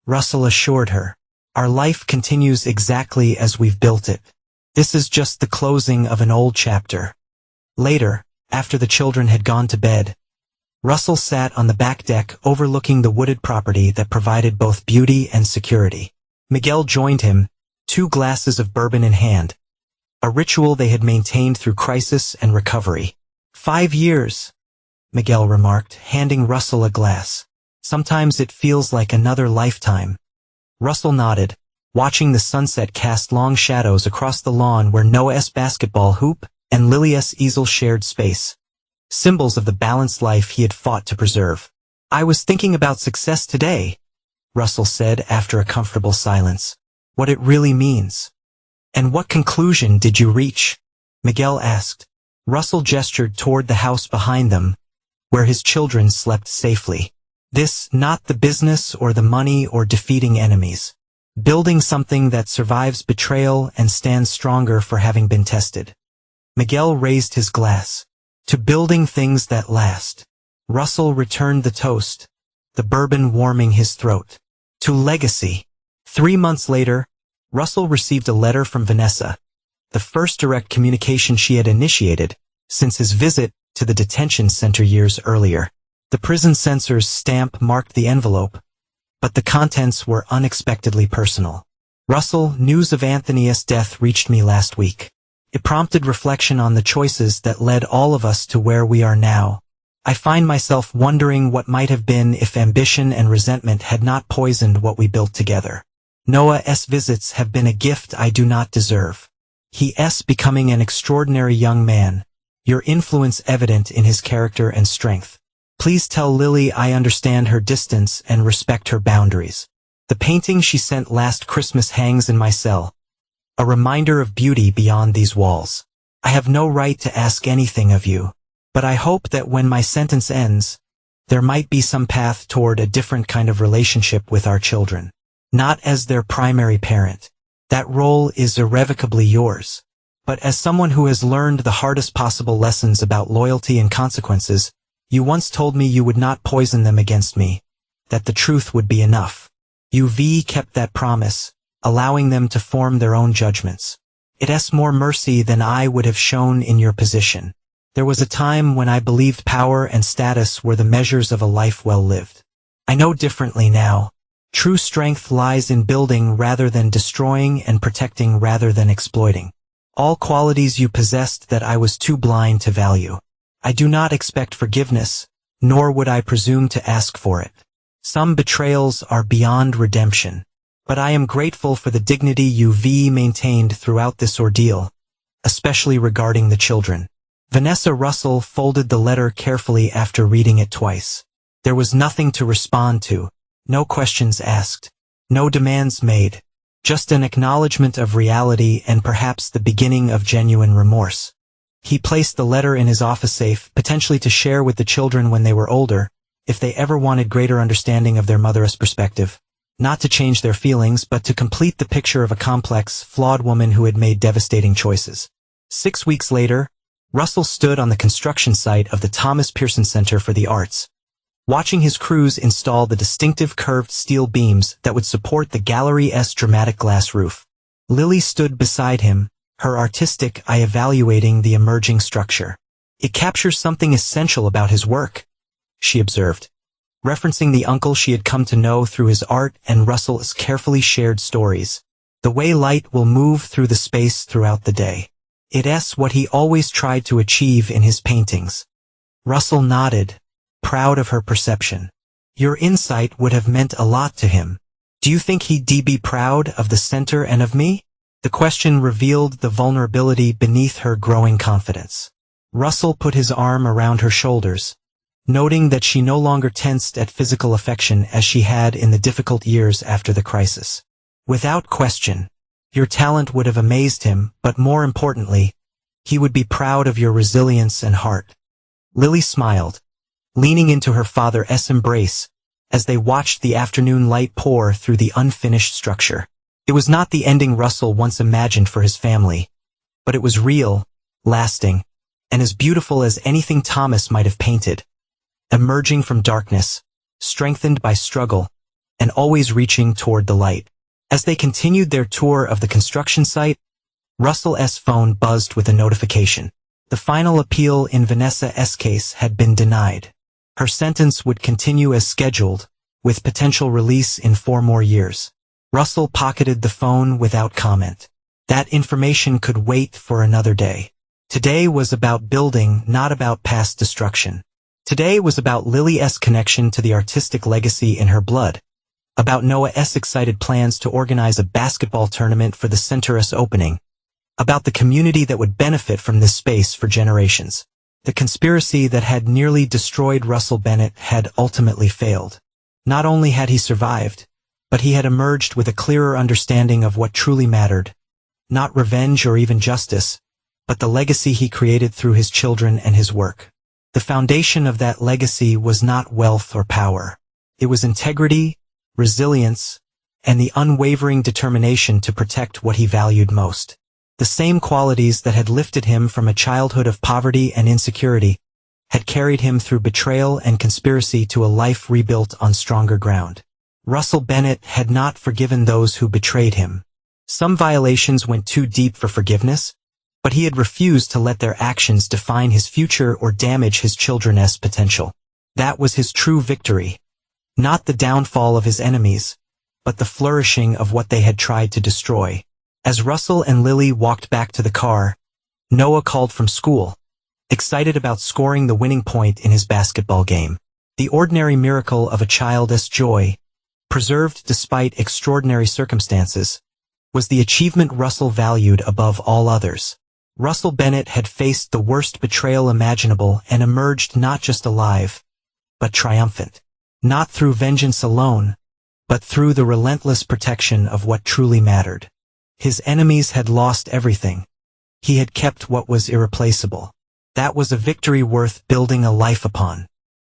Russell assured her. Our life continues exactly as we've built it. This is just the closing of an old chapter. Later, after the children had gone to bed, Russell sat on the back deck overlooking the wooded property that provided both beauty and security. Miguel joined him, 2 glasses of bourbon in hand. a ritual they had maintained through crisis and recovery. 5 years, Miguel remarked, handing Russell a glass. Sometimes it feels like another lifetime. Russell nodded, watching the sunset cast long shadows across the lawn where Noah's basketball hoop and Lily's easel shared space, symbols of the balanced life he had fought to preserve. I was thinking about success today, Russell said after a comfortable silence. What it really means. And what conclusion did you reach? Miguel asked. Russell gestured toward the house behind them, where his children slept safely. This, not the business or the money or defeating enemies. Building something that survives betrayal and stands stronger for having been tested. Miguel raised his glass. To building things that last. Russell returned the toast, the bourbon warming his throat. To legacy. 3 months later, Russell received a letter from Vanessa, the first direct communication she had initiated since his visit to the detention center years earlier. The prison censor's stamp marked the envelope, but the contents were unexpectedly personal. Russell, news of Anthony's death reached me last week. It prompted reflection on the choices that led all of us to where we are now. I find myself wondering what might have been if ambition and resentment had not poisoned what we built together. Noah's visits have been a gift I do not deserve. He's becoming an extraordinary young man, your influence evident in his character and strength. Please tell Lily I understand her distance and respect her boundaries. The painting she sent last Christmas hangs in my cell, a reminder of beauty beyond these walls. I have no right to ask anything of you, but I hope that when my sentence ends, there might be some path toward a different kind of relationship with our children. Not as their primary parent. That role is irrevocably yours. But as someone who has learned the hardest possible lessons about loyalty and consequences, you once told me you would not poison them against me, that the truth would be enough. You've kept that promise, allowing them to form their own judgments. It's more mercy than I would have shown in your position. There was a time when I believed power and status were the measures of a life well lived. I know differently now. True strength lies in building rather than destroying and protecting rather than exploiting. All qualities you possessed that I was too blind to value. I do not expect forgiveness, nor would I presume to ask for it. Some betrayals are beyond redemption. But I am grateful for the dignity you've maintained throughout this ordeal, especially regarding the children. Vanessa Russell folded the letter carefully after reading it twice. There was nothing to respond to. No questions asked, no demands made, just an acknowledgement of reality and perhaps the beginning of genuine remorse. He placed the letter in his office safe, potentially to share with the children when they were older, if they ever wanted greater understanding of their mother's perspective. Not to change their feelings, but to complete the picture of a complex, flawed woman who had made devastating choices. 6 weeks later, Russell stood on the construction site of the Thomas Pearson Center for the Arts, watching his crews install the distinctive curved steel beams that would support the gallery's dramatic glass roof. Lily stood beside him, her artistic eye evaluating the emerging structure. It captures something essential about his work, she observed, referencing the uncle she had come to know through his art and Russell's carefully shared stories. The way light will move through the space throughout the day. It's what he always tried to achieve in his paintings. Russell nodded, proud of her perception. Your insight would have meant a lot to him. Do you think he'd be proud of the center and of me? The question revealed the vulnerability beneath her growing confidence. Russell put his arm around her shoulders, noting that she no longer tensed at physical affection as she had in the difficult years after the crisis. Without question, your talent would have amazed him, but more importantly, he would be proud of your resilience and heart. Lily smiled, leaning into her father's embrace as they watched the afternoon light pour through the unfinished structure. It was not the ending Russell once imagined for his family, but it was real, lasting, and as beautiful as anything Thomas might have painted. Emerging from darkness, strengthened by struggle, and always reaching toward the light. As they continued their tour of the construction site, Russell's phone buzzed with a notification. The final appeal in Vanessa's case had been denied. Her sentence would continue as scheduled, with potential release in 4 more years. Russell pocketed the phone without comment. That information could wait for another day. Today was about building, not about past destruction. Today was about Lily's connection to the artistic legacy in her blood, about Noah's excited plans to organize a basketball tournament for the Center's opening, about the community that would benefit from this space for generations. The conspiracy that had nearly destroyed Russell Bennett had ultimately failed. Not only had he survived, but he had emerged with a clearer understanding of what truly mattered, not revenge or even justice, but the legacy he created through his children and his work. The foundation of that legacy was not wealth or power. It was integrity, resilience, and the unwavering determination to protect what he valued most. The same qualities that had lifted him from a childhood of poverty and insecurity had carried him through betrayal and conspiracy to a life rebuilt on stronger ground. Russell Bennett had not forgiven those who betrayed him. Some violations went too deep for forgiveness, but he had refused to let their actions define his future or damage his children's potential. That was his true victory. Not the downfall of his enemies, but the flourishing of what they had tried to destroy. As Russell and Lily walked back to the car, Noah called from school, excited about scoring the winning point in his basketball game. The ordinary miracle of a child's joy, preserved despite extraordinary circumstances, was the achievement Russell valued above all others. Russell Bennett had faced the worst betrayal imaginable and emerged not just alive, but triumphant. Not through vengeance alone, but through the relentless protection of what truly mattered. His enemies had lost everything. He had kept what was irreplaceable. That was a victory worth building a life upon.